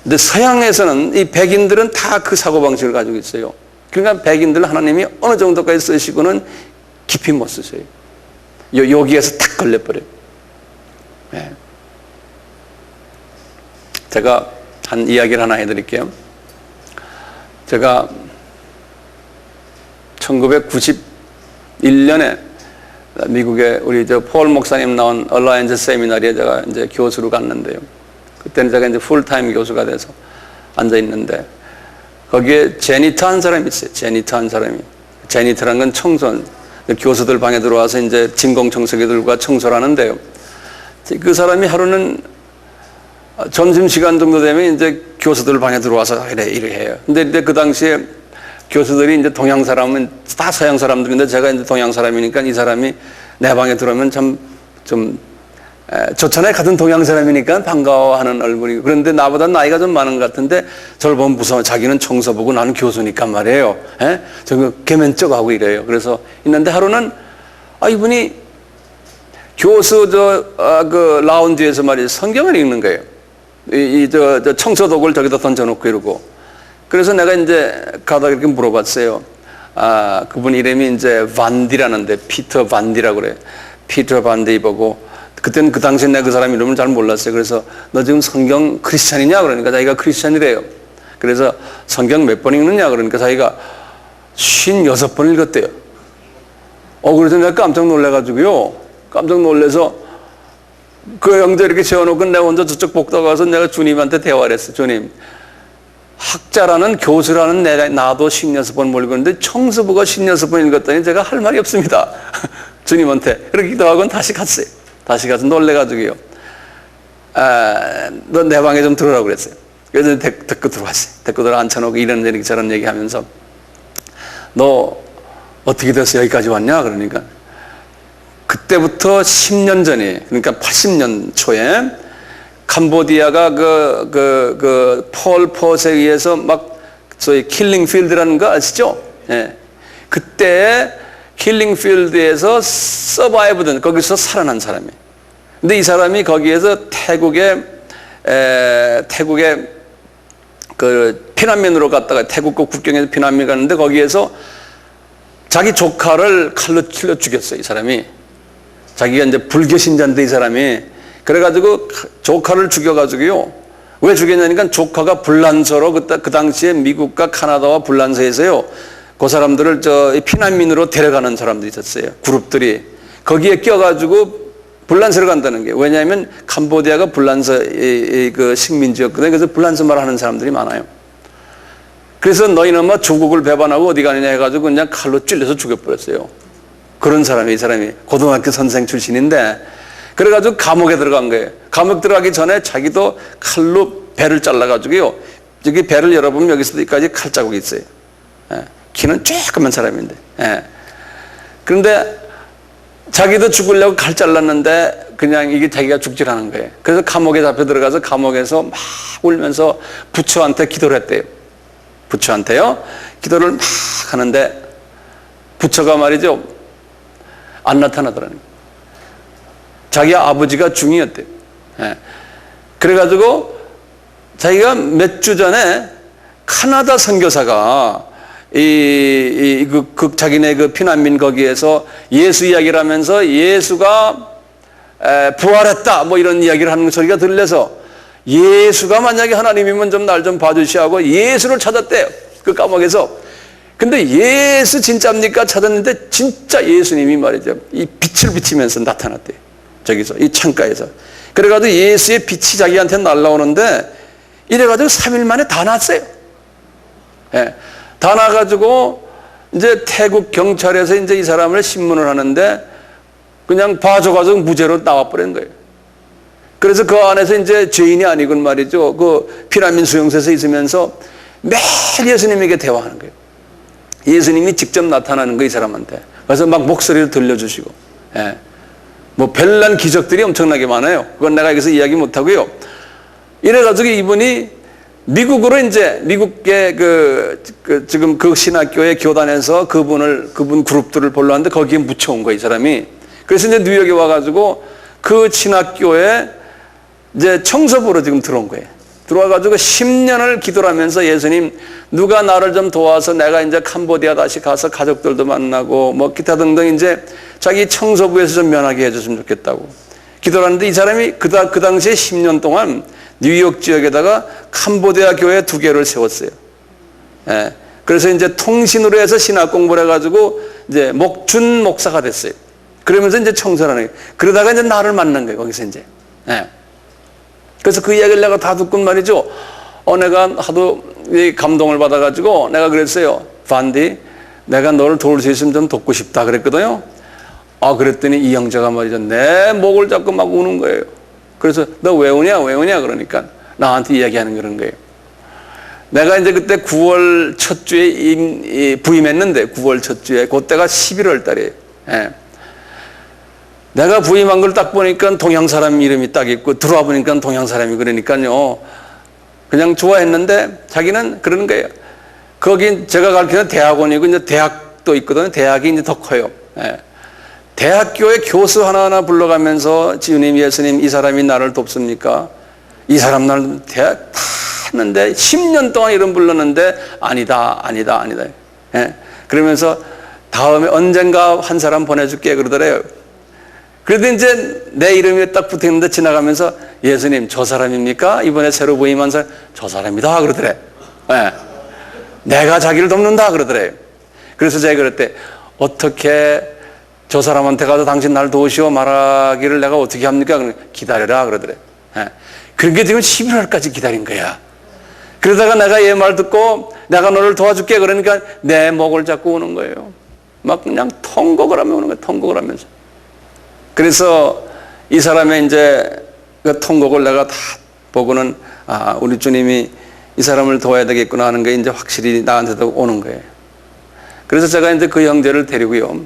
근데 서양에서는 이 백인들은 다 그 사고방식을 가지고 있어요. 그러니까 백인들 하나님이 어느 정도까지 쓰시고는 깊이 못 쓰세요. 여기에서 탁 걸려버려요. 네. 제가 한 이야기를 하나 해드릴게요. 제가 1991년에 미국에 우리 폴 목사님 나온 얼라이언스 세미나리에 제가 이제 교수로 갔는데요. 그때는 제가 이제 풀타임 교수가 돼서 앉아 있는데 거기에 제니터 한 사람이 있어요. 제니터 한 사람이. 제니터라는 건 청소년. 교수들 방에 들어와서 이제 진공청소기들과 청소를 하는데요. 그 사람이 하루는 점심시간 정도 되면 이제 교수들 방에 들어와서 이래 해요. 근데 그 당시에 교수들이 이제 동양 사람은 다 서양 사람들인데 제가 이제 동양 사람이니까 이 사람이 내 방에 들어오면 참 좀 좋잖아요. 같은 동양 사람이니까 반가워하는 얼굴이고. 그런데 나보다 나이가 좀 많은 것 같은데 저를 보면 무서워. 자기는 청소부고 나는 교수니까 말이에요. 저 개면쩍하고 이래요. 그래서 있는데 하루는 이분이 교수 그 라운지에서 말이죠. 성경을 읽는 거예요. 저 청소독을 저기다 던져놓고 이러고. 그래서 내가 이제 가다가 이렇게 물어봤어요. 그분 이름이 이제 반디라는데, 피터 반디라고 그래. 피터 반디 보고, 그때는 그 당시에 내가 그 사람 이름을 잘 몰랐어요. 그래서 너 지금 성경 크리스찬이냐? 그러니까 자기가 크리스찬이래요. 그래서 성경 몇 번 읽느냐? 그러니까 자기가 56번 읽었대요. 그래서 내가 깜짝 놀래가지고요. 깜짝 놀래서 그 형제 이렇게 세워놓고 내가 혼자 저쪽 복도 가서 내가 주님한테 대화를 했어. 주님, 학자라는 교수라는 나도 56번 못 읽었는데 청소부가 56번 읽었더니 제가 할 말이 없습니다. 주님한테. 그렇게 기도하고는 다시 갔어요. 다시 가서 놀래가지고요. 너 내 방에 좀 들어오라고 그랬어요. 그래서 데리고 들어왔어요. 데리고 들어 앉혀놓고 이런 얘기 저런 얘기 하면서 너 어떻게 돼서 여기까지 왔냐? 그러니까 그때부터 10년 전에, 그러니까 80년 초에 캄보디아가 폴 폿에 의해서 막 소위 킬링 필드라는 거 아시죠? 예. 그때 킬링 필드에서 서바이브든 거기서 살아난 사람이에요. 근데 이 사람이 거기에서 태국의 그 피난민으로 갔다가 태국 국경에서 피난민 갔는데 거기에서 자기 조카를 칼로 찔러 죽였어요. 이 사람이. 자기가 이제 불교 신자인데 이 사람이. 그래가지고 조카를 죽여가지고요. 왜 죽였냐니까 조카가 불란서로 그 당시에 미국과 카나다와 불란서에서요. 그 사람들을 피난민으로 데려가는 사람들이 있었어요. 그룹들이. 거기에 껴가지고 불란서로 간다는 게. 왜냐하면 캄보디아가 불란서 그 식민지였거든요. 그래서 불란서 말 하는 사람들이 많아요. 그래서 너희는 뭐 조국을 배반하고 어디 가느냐 해가지고 그냥 칼로 찔려서 죽여버렸어요. 그런 사람이, 이 사람이 고등학교 선생 출신인데, 그래가지고 감옥에 들어간 거예요. 감옥 들어가기 전에 자기도 칼로 배를 잘라가지고요. 여기 배를 열어보면 여기서까지 칼 자국이 있어요. 예. 키는 조그만 사람인데. 예. 그런데 자기도 죽으려고 칼 잘랐는데 그냥 이게 자기가 죽질 않은 거예요. 그래서 감옥에 잡혀 들어가서 감옥에서 막 울면서 부처한테 기도를 했대요. 부처한테요. 기도를 막 하는데 부처가 말이죠. 안 나타나더라는 거예요. 자기 아버지가 중이었대요. 예. 그래가지고 자기가 몇 주 전에 카나다 선교사가 자기네 그 피난민 거기에서 예수 이야기를 하면서 예수가 부활했다 뭐 이런 이야기를 하는 소리가 들려서 예수가 만약에 하나님이면 좀 날 좀 봐주시하고 예수를 찾았대요. 그 감옥에서. 근데 예수 진짜입니까? 찾았는데 진짜 예수님이 말이죠. 이 빛을 비치면서 나타났대요. 저기서 이 창가에서. 그래가지고 예수의 빛이 자기한테 날라오는데 이래가지고 3일 만에 다 났어요. 예. 다 나가지고 이제 태국 경찰에서 이제 이 사람을 신문을 하는데 그냥 봐줘가지고 무죄로 나와버린 거예요. 그래서 그 안에서 이제 죄인이 아니군 말이죠. 그 피난민 수용소에서 있으면서 매일 예수님에게 대화하는 거예요. 예수님이 직접 나타나는 거예요, 이 사람한테. 그래서 막 목소리를 들려주시고. 예. 뭐 별난 기적들이 엄청나게 많아요. 그건 내가 여기서 이야기 못하고요. 이래가지고 이분이 미국으로 이제 미국의 지금 그 신학교의 교단에서 그분 그룹들을 보러 왔는데 거기에 묻혀온 거예요, 이 사람이. 그래서 이제 뉴욕에 와가지고 그 신학교에 이제 청소부로 지금 들어온 거예요. 들어와가지고 10년을 기도를 하면서 예수님, 누가 나를 좀 도와서 내가 이제 캄보디아 다시 가서 가족들도 만나고 뭐 기타 등등 이제 자기 청소부에서 좀 면하게 해줬으면 좋겠다고 기도를 하는데 이 사람이 그 당시에 10년 동안 뉴욕 지역에다가 캄보디아 교회 2개를 세웠어요. 예. 그래서 이제 통신으로 해서 신학 공부를 해가지고 이제 준 목사가 됐어요. 그러면서 이제 청소를 하는 거예요. 그러다가 이제 나를 만난 거예요, 거기서 이제. 예. 그래서 그 이야기를 내가 다 듣고 말이죠. 내가 하도 감동을 받아가지고 내가 그랬어요. 반디, 내가 너를 도울 수 있으면 좀 돕고 싶다 그랬거든요. 그랬더니 이 형제가 말이죠. 내 목을 잡고 막 우는 거예요. 그래서 너 왜 우냐? 왜 우냐? 그러니까 나한테 이야기하는 그런 거예요. 내가 이제 그때 9월 첫 주에 부임했는데 9월 첫 주에 그때가 11월 달이에요. 예. 내가 부임한 걸 딱 보니까 동양 사람 이름이 딱 있고 들어와 보니까 동양 사람이 그러니까요. 그냥 좋아했는데 자기는 그러는 거예요. 거긴 제가 가르치는 대학원이고 이제 대학도 있거든요. 대학이 이제 더 커요. 예. 대학교의 교수 하나하나 불러가면서 주님, 예수님, 이 사람이 나를 돕습니까? 이 사람 나를 대학 다 했는데 10년 동안 이름 불렀는데 아니다. 예. 그러면서 다음에 언젠가 한 사람 보내줄게 그러더래요. 그래도 이제 내 이름이 딱 붙어있는데 지나가면서 예수님 저 사람입니까? 이번에 새로 부임한 사람 저 사람이다 그러더래. 예. 내가 자기를 돕는다 그러더래요. 그래서 제가 그랬대. 어떻게 저 사람한테 가서 당신 날 도우시오 말하기를 내가 어떻게 합니까? 기다려라 그러더래. 예. 그게 지금 11월까지 기다린 거야. 그러다가 내가 얘 말 듣고 내가 너를 도와줄게 그러니까 내 목을 잡고 오는 거예요. 막 그냥 통곡을 하며 오는 거예요. 통곡을 하면서. 그래서 이 사람의 이제 그 통곡을 내가 다 보고는 우리 주님이 이 사람을 도와야 되겠구나 하는 게 이제 확실히 나한테도 오는 거예요. 그래서 제가 이제 그 형제를 데리고요.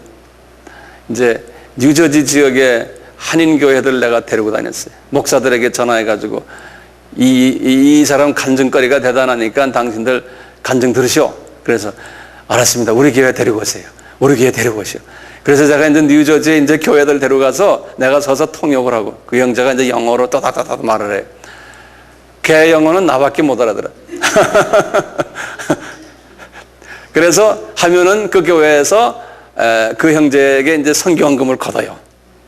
이제 뉴저지 지역에 한인교회들 내가 데리고 다녔어요. 목사들에게 전화해가지고 이 사람 간증거리가 대단하니까 당신들 간증 들으시오. 그래서 알았습니다. 우리 교회 데리고 오세요. 우리 교회 데리고 오시오. 그래서 제가 이제 뉴저지에 이제 교회들 데려가서 내가 서서 통역을 하고 그 형제가 이제 영어로 또다다다 말을 해요. 걔 영어는 나밖에 못 알아들어. 그래서 하면은 그 교회에서 그 형제에게 이제 선교헌금을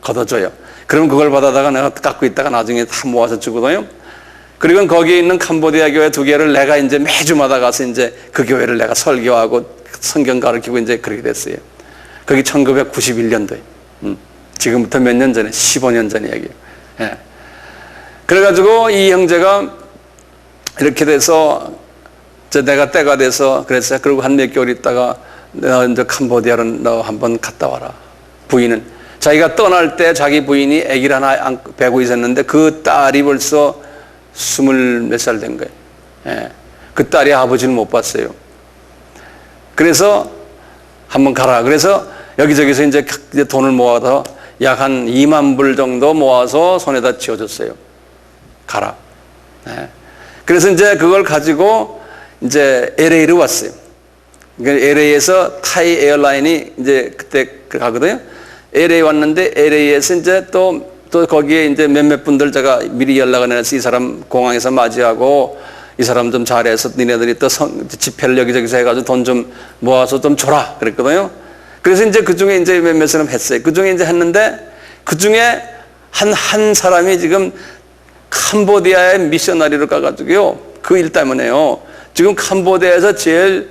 걷어줘요. 그럼 그걸 받아다가 내가 갖고 있다가 나중에 다 모아서 주거든요. 그리고 거기에 있는 캄보디아 교회 2개를 내가 이제 매주마다 가서 이제 그 교회를 내가 설교하고 성경 가르치고 이제 그렇게 됐어요. 거기 1991년도에. 지금부터 몇 년 전에, 15년 전 이야기예요. 예. 그래가지고 이 형제가 이렇게 돼서 내가 때가 돼서 그랬어요. 그리고 한 몇 개월 있다가 너 이제 캄보디아로 너 한번 갔다 와라. 부인은 자기가 떠날 때 자기 부인이 아기를 하나 배고 있었는데 그 딸이 벌써 20몇 살 된 거예요. 예. 그 딸이 아버지를 못 봤어요. 그래서 한번 가라. 그래서 여기저기서 이제 돈을 모아서 약 한 2만 불 정도 모아서 손에다 쥐어줬어요. 가라. 예. 그래서 이제 그걸 가지고 이제 LA로 왔어요. 그러니까 LA에서 타이 에어라인이 이제 그때 가거든요. LA 왔는데 LA에서 이제 또 거기에 이제 몇몇 분들 제가 미리 연락을 해서 이 사람 공항에서 맞이하고 이 사람 좀 잘해서 니네들이 또 집회를 여기저기서 해가지고 돈 좀 모아서 좀 줘라 그랬거든요. 그래서 이제 그 중에 이제 몇몇 사람 했어요. 그 중에 이제 했는데 그 중에 한 사람이 지금 캄보디아에 미셔너리로 가가지고요. 그 일 때문에요. 지금 캄보디아에서 제일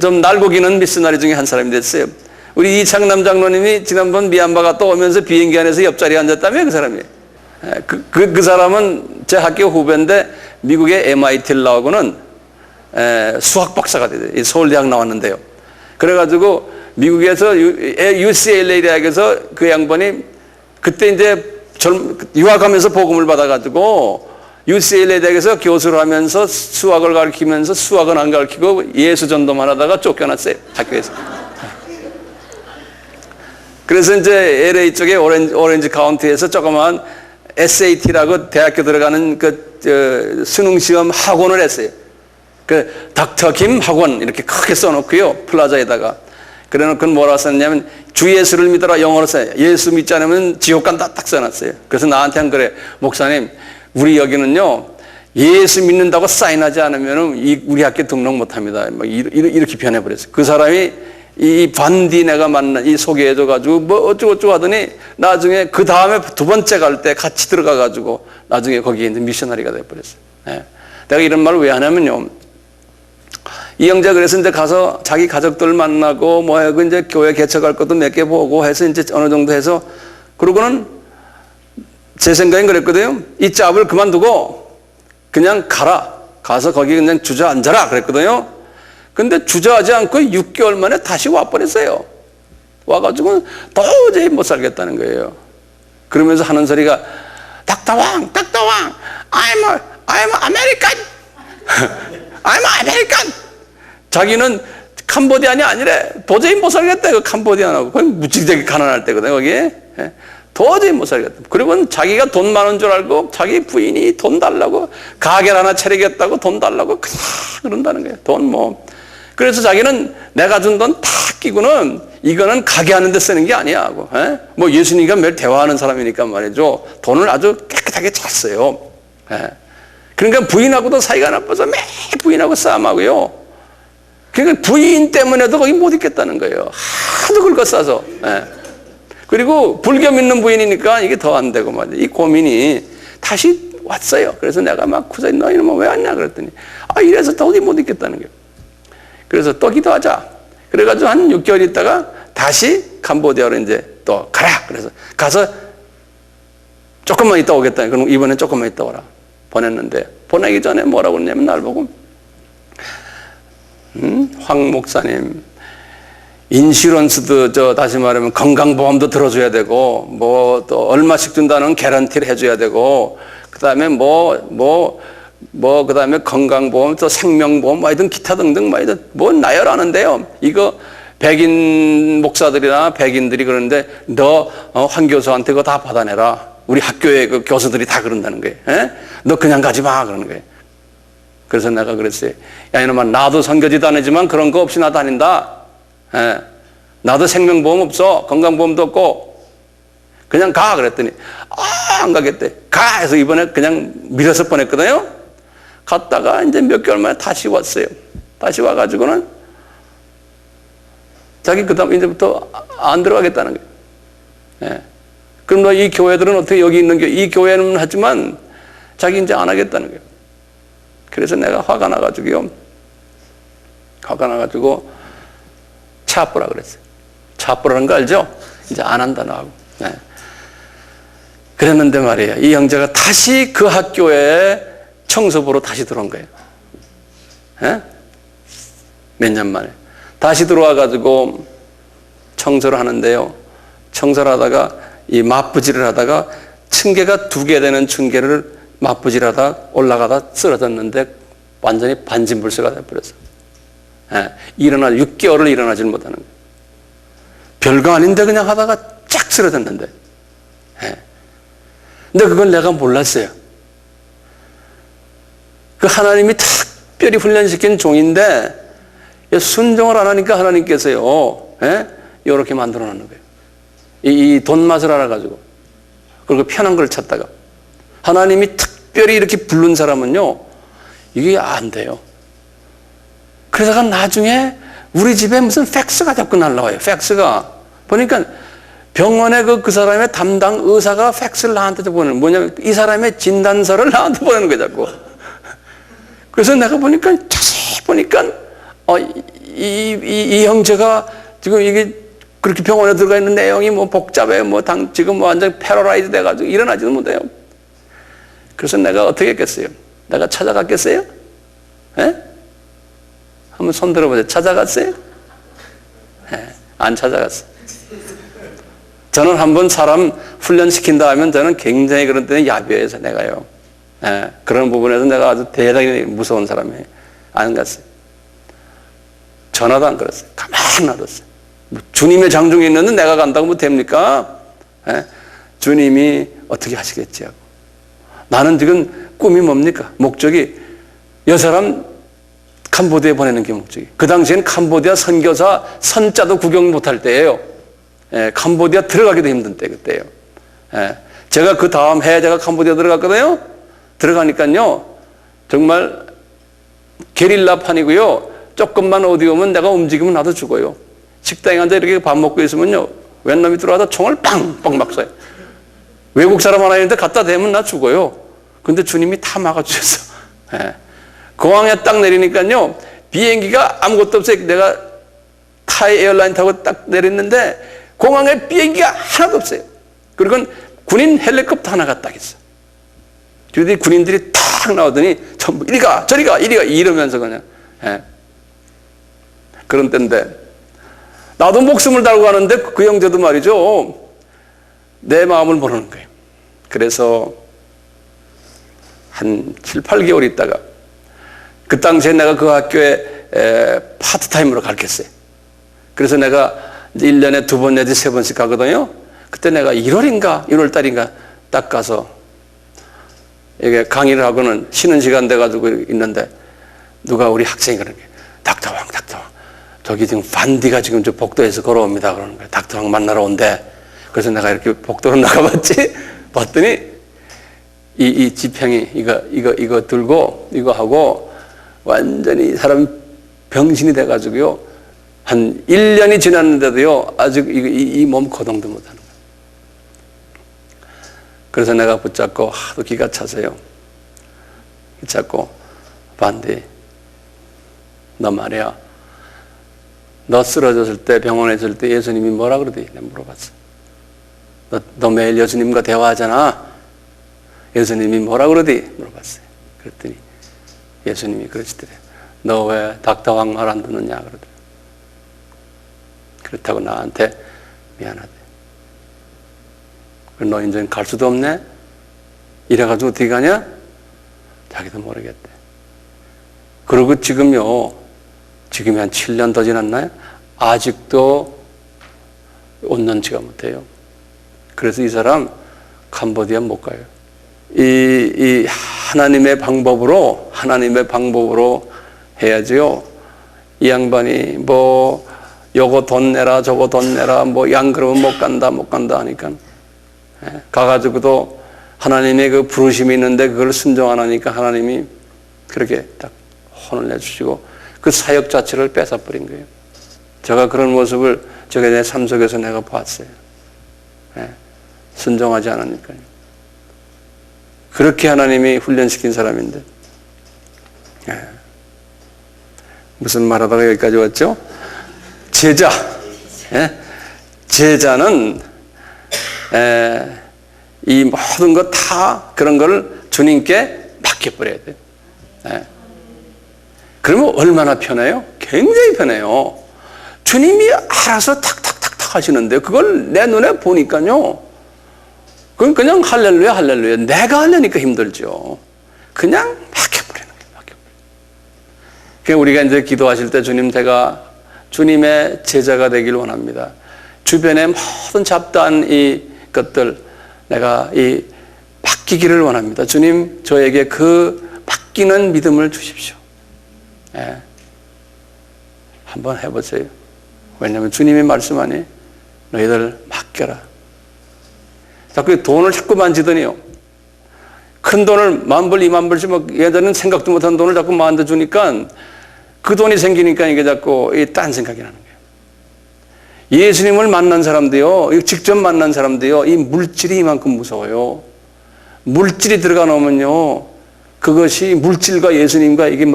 좀 날고 기는 미셔너리 중에 한 사람이 됐어요. 우리 이창남 장로님이 지난번 미얀마 갔다 오면서 비행기 안에서 옆자리에 앉았다며 그 사람이. 그 사람은 제 학교 후배인데 미국의 MIT를 나오고는 수학 박사가 돼요. 서울대학 나왔는데요. 그래가지고 미국에서 UCLA 대학에서 그 양반이 그때 이제 유학하면서 복음을 받아가지고 UCLA 대학에서 교수를 하면서 수학을 가르치면서 수학은 안 가르치고 예수 전도만 하다가 쫓겨났어요. 학교에서. 그래서 이제 LA 쪽에 오렌지 카운티에서 조그만 SAT라고 대학교 들어가는 수능 시험 학원을 했어요. 닥터 김 학원 이렇게 크게 써놓고요. 플라자에다가. 그래놓고 뭐라 썼냐면 주 예수를 믿어라 영어로 써요. 예수 믿지 않으면 지옥 간다 딱 써놨어요. 그래서 나한테 한 그래. 목사님 우리 여기는요. 예수 믿는다고 사인하지 않으면 우리 학교 등록 못합니다. 이렇게 변해버렸어요. 그 사람이 이 반디 내가 이 소개해줘가지고 뭐 어쩌고저쩌고 하더니 나중에 그 다음에 두 번째 갈 때 같이 들어가가지고 나중에 거기에 이제 미셔너리가 돼버렸어요. 예. 내가 이런 말을 왜 하냐면요. 이 형제 그래서 이제 가서 자기 가족들 만나고 뭐 하고 이제 교회 개척할 것도 몇 개 보고 해서 이제 어느 정도 해서 그러고는 제 생각엔 그랬거든요. 이 짭을 그만두고 그냥 가라. 가서 거기 그냥 주저앉아라 그랬거든요. 근데 주저하지 않고 6개월 만에 다시 와버렸어요. 와가지고 도저히 못 살겠다는 거예요. 그러면서 하는 소리가 닥터왕 I'm American I'm American 자기는 캄보디안이 아니래. 도저히 못 살겠다. 그 캄보디안하고 거기 무지하게 가난할 때거든 거기에. 도저히 못 살겠다. 그리고 자기가 돈 많은 줄 알고 자기 부인이 돈 달라고 가게를 하나 차리겠다고 돈 달라고 그냥 그런다는 거예요. 돈 뭐. 그래서 자기는 내가 준 돈 다 끼고는 이거는 가게 하는 데 쓰는 게 아니야 하고. 뭐 예수님과 매일 대화하는 사람이니까 말이죠. 돈을 아주 깨끗하게 잘 써요. 그러니까 부인하고도 사이가 나빠서 매일 부인하고 싸움하고요. 그러니까 부인 때문에도 거기 못 있겠다는 거예요. 하도 긁어 싸서. 그리고 불교 믿는 부인이니까 이게 더 안 되고 말이야. 이 고민이 다시 왔어요. 그래서 내가 막 구사히 너 이놈아 왜 왔냐 그랬더니 이래서 도저히 못 있겠다는 거예요. 그래서 또 기도하자. 그래가지고 한 6개월 있다가 다시 캄보디아로 이제 또 가라. 그래서 가서 조금만 있다 오겠다. 그럼 이번엔 조금만 있다 오라. 보냈는데 보내기 전에 뭐라고 그러냐면 날 보고 황 목사님 인슈런스도 다시 말하면 건강보험도 들어줘야 되고 뭐 또 얼마씩 준다는 개런티를 해줘야 되고 그다음에 그다음에 건강보험 또 생명보험 뭐 하여튼 기타 등등 뭐 하여튼 뭐 나열하는데요. 이거 백인 목사들이나 백인들이 그러는데 너 황 교수한테 그거 다 받아내라. 우리 학교의 그 교수들이 다 그런다는 거예요. 에? 너 그냥 가지 마 그러는 거예요. 그래서 내가 그랬어요. 야 이놈아, 나도 선교지 다니지만 그런 거 없이 나 다닌다. 에? 나도 생명보험 없어. 건강보험도 없고 그냥 가 그랬더니 안 가겠대. 가 해서 이번에 그냥 밀어서 보냈거든요. 갔다가 이제 몇 개월 만에 다시 왔어요. 다시 와가지고는 자기 그다음 이제부터 안 들어가겠다는 거예요. 예. 그럼 너 이 교회들은 어떻게 여기 있는 이 교회는 하지만 자기 이제 안 하겠다는 거예요. 그래서 내가 화가 나가지고 차압부라 그랬어요. 차압부라는 거 알죠? 이제 안 한다 나하고. 예. 그랬는데 말이에요. 이 형제가 다시 그 학교에 청소부로 다시 들어온 거예요. 예? 몇 년 만에. 다시 들어와가지고 청소를 하는데요. 청소를 하다가 이 맞부지를 하다가 층계가 2개 되는 층계를 맞부지를 하다 올라가다 쓰러졌는데 완전히 반진불쇠가 돼버렸어요. 예. 6개월을 일어나질 못하는 거예요. 별거 아닌데 그냥 하다가 쫙 쓰러졌는데. 예. 근데 그걸 내가 몰랐어요. 그 하나님이 특별히 훈련시킨 종인데 순종을 안 하니까 하나님께서요, 이렇게 만들어 놓는 거예요. 이 돈 맛을 알아가지고. 그리고 편한 걸 찾다가. 하나님이 특별히 이렇게 부른 사람은요, 이게 안 돼요. 그러다가 나중에 우리 집에 무슨 팩스가 자꾸 날라와요. 팩스가. 보니까 병원에 그 사람의 담당 의사가 팩스를 나한테 보내는, 뭐냐면 이 사람의 진단서를 나한테 보내는 거예요, 자꾸. 그래서 내가 보니까, 자세히 보니까, 이 형제가 지금 이게 그렇게 병원에 들어가 있는 내용이 뭐 복잡해, 지금 완전 패러라이즈 돼가지고 일어나지도 못해요. 그래서 내가 어떻게 했겠어요? 내가 찾아갔겠어요? 예? 한번 손 들어보세요. 찾아갔어요? 예, 안 찾아갔어요. 저는 한번 사람 훈련시킨다 하면 저는 굉장히 그런 때는 야비해서 내가요. 예, 그런 부분에서 내가 아주 대단히 무서운 사람이에요. 안 갔어요. 전화도 안 걸었어요. 가만히 놔뒀어요. 주님의 장중에 있는데 내가 간다고 뭐 됩니까? 예? 주님이 어떻게 하시겠지 하고. 나는 지금 꿈이 뭡니까? 목적이 이 사람 캄보디아에 보내는 게 목적이. 그 당시엔 캄보디아 선교사 선자도 구경 못할 때예요. 예, 캄보디아 들어가기도 힘든 때 그때예요. 예, 제가 그 다음 해에 제가 캄보디아 들어갔거든요. 들어가니까요 정말 게릴라판이고요. 조금만 어디 오면 내가 움직이면 나도 죽어요. 식당에 앉아 이렇게 밥 먹고 있으면요 웬 놈이 들어와서 총을 빵빵 막 쏴요. 외국 사람 하나 있는데 갖다 대면 나 죽어요. 근데 주님이 다 막아주셨어. 예. 공항에 딱 내리니까요 비행기가 아무것도 없어요. 내가 타이 에어라인 타고 딱 내렸는데 공항에 비행기가 하나도 없어요. 그리고 군인 헬리콥터 하나가 딱 있어. 그런데 군인들이 탁 나오더니 전부 이리 가 저리 가 이리 가 이러면서 그냥. 예. 그런 때인데 나도 목숨을 달고 가는데 그 형제도 말이죠 내 마음을 모르는 거예요. 그래서 한 7, 8개월 있다가 그 당시에 내가 그 학교에 파트타임으로 가르쳤어요. 그래서 내가 이제 1년에 2번 내지 3번씩 가거든요. 그때 내가 1월인가 1월달인가 딱 가서 이게 강의를 하고는 쉬는 시간 돼가지고 있는데 누가 우리 학생이 그러는 거예요. 닥터왕 저기 지금 반디가 지금 저 복도에서 걸어옵니다 그러는 거예요. 닥터왕 만나러 온대. 그래서 내가 이렇게 복도로 나가봤지. 봤더니 이 지평이 이거 들고 이거 하고 완전히 사람 병신이 돼가지고요 한 1년이 지났는데도요 아직 이 몸 거동도 못하는 거예요. 그래서 내가 붙잡고 하도 기가 차서요 붙잡고 반디 너 말이야 너 쓰러졌을 때 병원에 있을 때 예수님이 뭐라 그러더니 내가 물어봤어. 너 매일 예수님과 대화하잖아. 예수님이 뭐라 그러더니 물어봤어요. 그랬더니 예수님이 그러시더래. 너 왜 닥터왕 말 안 듣느냐 그러더래. 그렇다고 나한테 미안하대. 너 이제 갈 수도 없네? 이래가지고 어떻게 가냐? 자기도 모르겠대. 그리고 지금이 한 7년 더 지났나요? 아직도 온전치가 못해요. 그래서 이 사람 캄보디아 못 가요. 이 하나님의 방법으로 해야지요. 이 양반이 뭐 요거 돈 내라 저거 돈 내라 뭐 양 그러면 못 간다 하니까 가가지고도 하나님의 그 부르심이 있는데 그걸 순종 안 하니까 하나님이 그렇게 딱 혼을 내주시고 그 사역 자체를 뺏어버린 거예요. 제가 그런 모습을 제가 내 삶 속에서 내가 봤어요. 순종하지 않으니까요. 그렇게 하나님이 훈련시킨 사람인데 무슨 말하다가 여기까지 왔죠? 제자. 제자는 이 모든 것 다 그런 걸 주님께 맡겨버려야 돼요. 그러면 얼마나 편해요? 굉장히 편해요. 주님이 알아서 탁탁탁탁 하시는데 그걸 내 눈에 보니까요. 그건 그냥 할렐루야. 내가 하려니까 힘들죠. 그냥 맡겨버리는 거예요. 그러니까 우리가 이제 기도하실 때 제가 주님의 제자가 되길 원합니다. 주변의 모든 잡다한 이 것들 내가 맡기기를 원합니다. 주님 저에게 그 맡기는 믿음을 주십시오. 한번 해보세요. 왜냐하면 주님의 말씀 안에 너희들 맡겨라. 자꾸 돈을 자꾸 만지더니요. 큰 돈을 10,000불, 20,000불씩 막 예전에는 생각도 못한 돈을 자꾸 만져주니까 그 돈이 생기니까 이게 자꾸 딴 생각이 나는 거예요. 예수님을 만난 사람도요, 직접 만난 사람도요, 이 물질이 이만큼 무서워요. 물질이 들어가 놓으면요, 그것이 물질과 예수님과 이게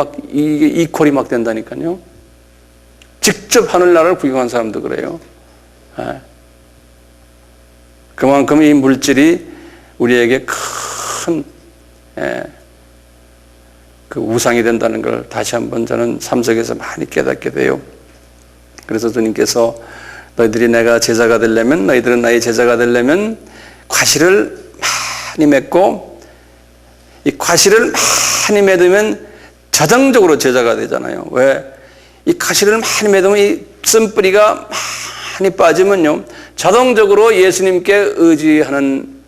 이퀄이 막 된다니까요. 직접 하늘나라를 구경한 사람도 그래요. 그만큼 이 물질이 우리에게 큰 그 우상이 된다는 걸 다시 한번 저는 삶 속에서 많이 깨닫게 돼요. 그래서 주님께서 너희들이 내가 제자가 되려면, 너희들은 나의 제자가 되려면 과실을 많이 맺고, 이 과실을 많이 맺으면 자동적으로 제자가 되잖아요. 왜? 이 과실을 많이 맺으면 이 쓴뿌리가 많이 빠지면요, 자동적으로 예수님께 의지하는,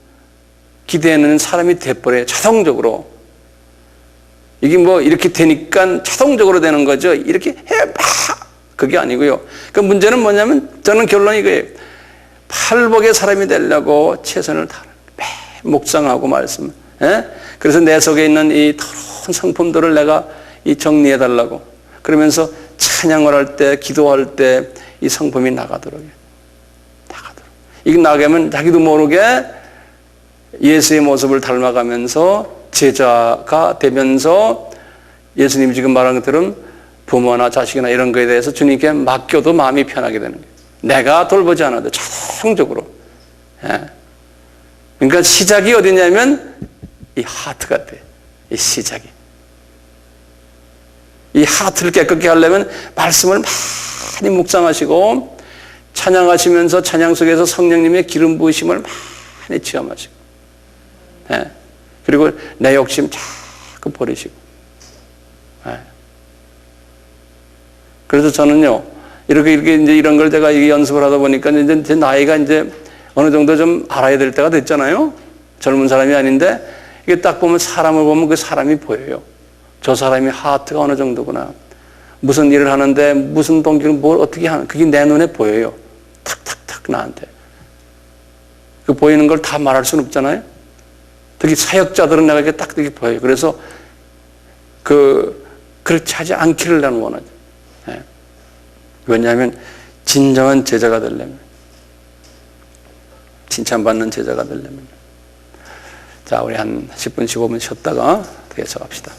기대하는 사람이 돼버려요. 자동적으로. 이게 뭐 이렇게 되니까 자동적으로 되는 거죠. 이렇게 해봐. 그게 아니고요. 그 문제는 뭐냐면 저는 결론이 이거예요. 팔복의 사람이 되려고 최선을 다하는 매일 묵상하고 말씀. 그래서 내 속에 있는 이 더러운 성품들을 내가 정리해 달라고. 그러면서 찬양을 할 때, 기도할 때 이 성품이 나가도록. 이게 나가면 자기도 모르게 예수의 모습을 닮아가면서 제자가 되면서 예수님이 지금 말한 것처럼 부모나 자식이나 이런 거에 대해서 주님께 맡겨도 마음이 편하게 되는 거예요. 내가 돌보지 않아도 자동적으로. 그러니까 시작이 어디냐면 이 하트가 돼. 이 시작이. 이 하트를 깨끗게 하려면 말씀을 많이 묵상하시고 찬양하시면서 찬양 속에서 성령님의 기름 부으심을 많이 체험하시고, 그리고 내 욕심 자꾸 버리시고. 그래서 저는요, 이렇게 이제 이런 걸 제가 연습을 하다 보니까 이제 제 나이가 이제 어느 정도 좀 알아야 될 때가 됐잖아요. 젊은 사람이 아닌데, 이게 딱 보면 사람을 보면 그 사람이 보여요. 저 사람이 하트가 어느 정도구나. 무슨 일을 하는데 무슨 동기를 뭘 어떻게 하는, 그게 내 눈에 보여요. 탁탁탁 나한테. 그 보이는 걸 다 말할 수는 없잖아요. 특히 사역자들은 내가 이렇게 딱 이렇게 보여요. 그래서 그렇지 하지 않기를 나는 원하죠. 왜냐하면 진정한 제자가 되려면, 칭찬받는 제자가 되려면. 자, 우리 한 10분, 15분 쉬었다가 계속 합시다.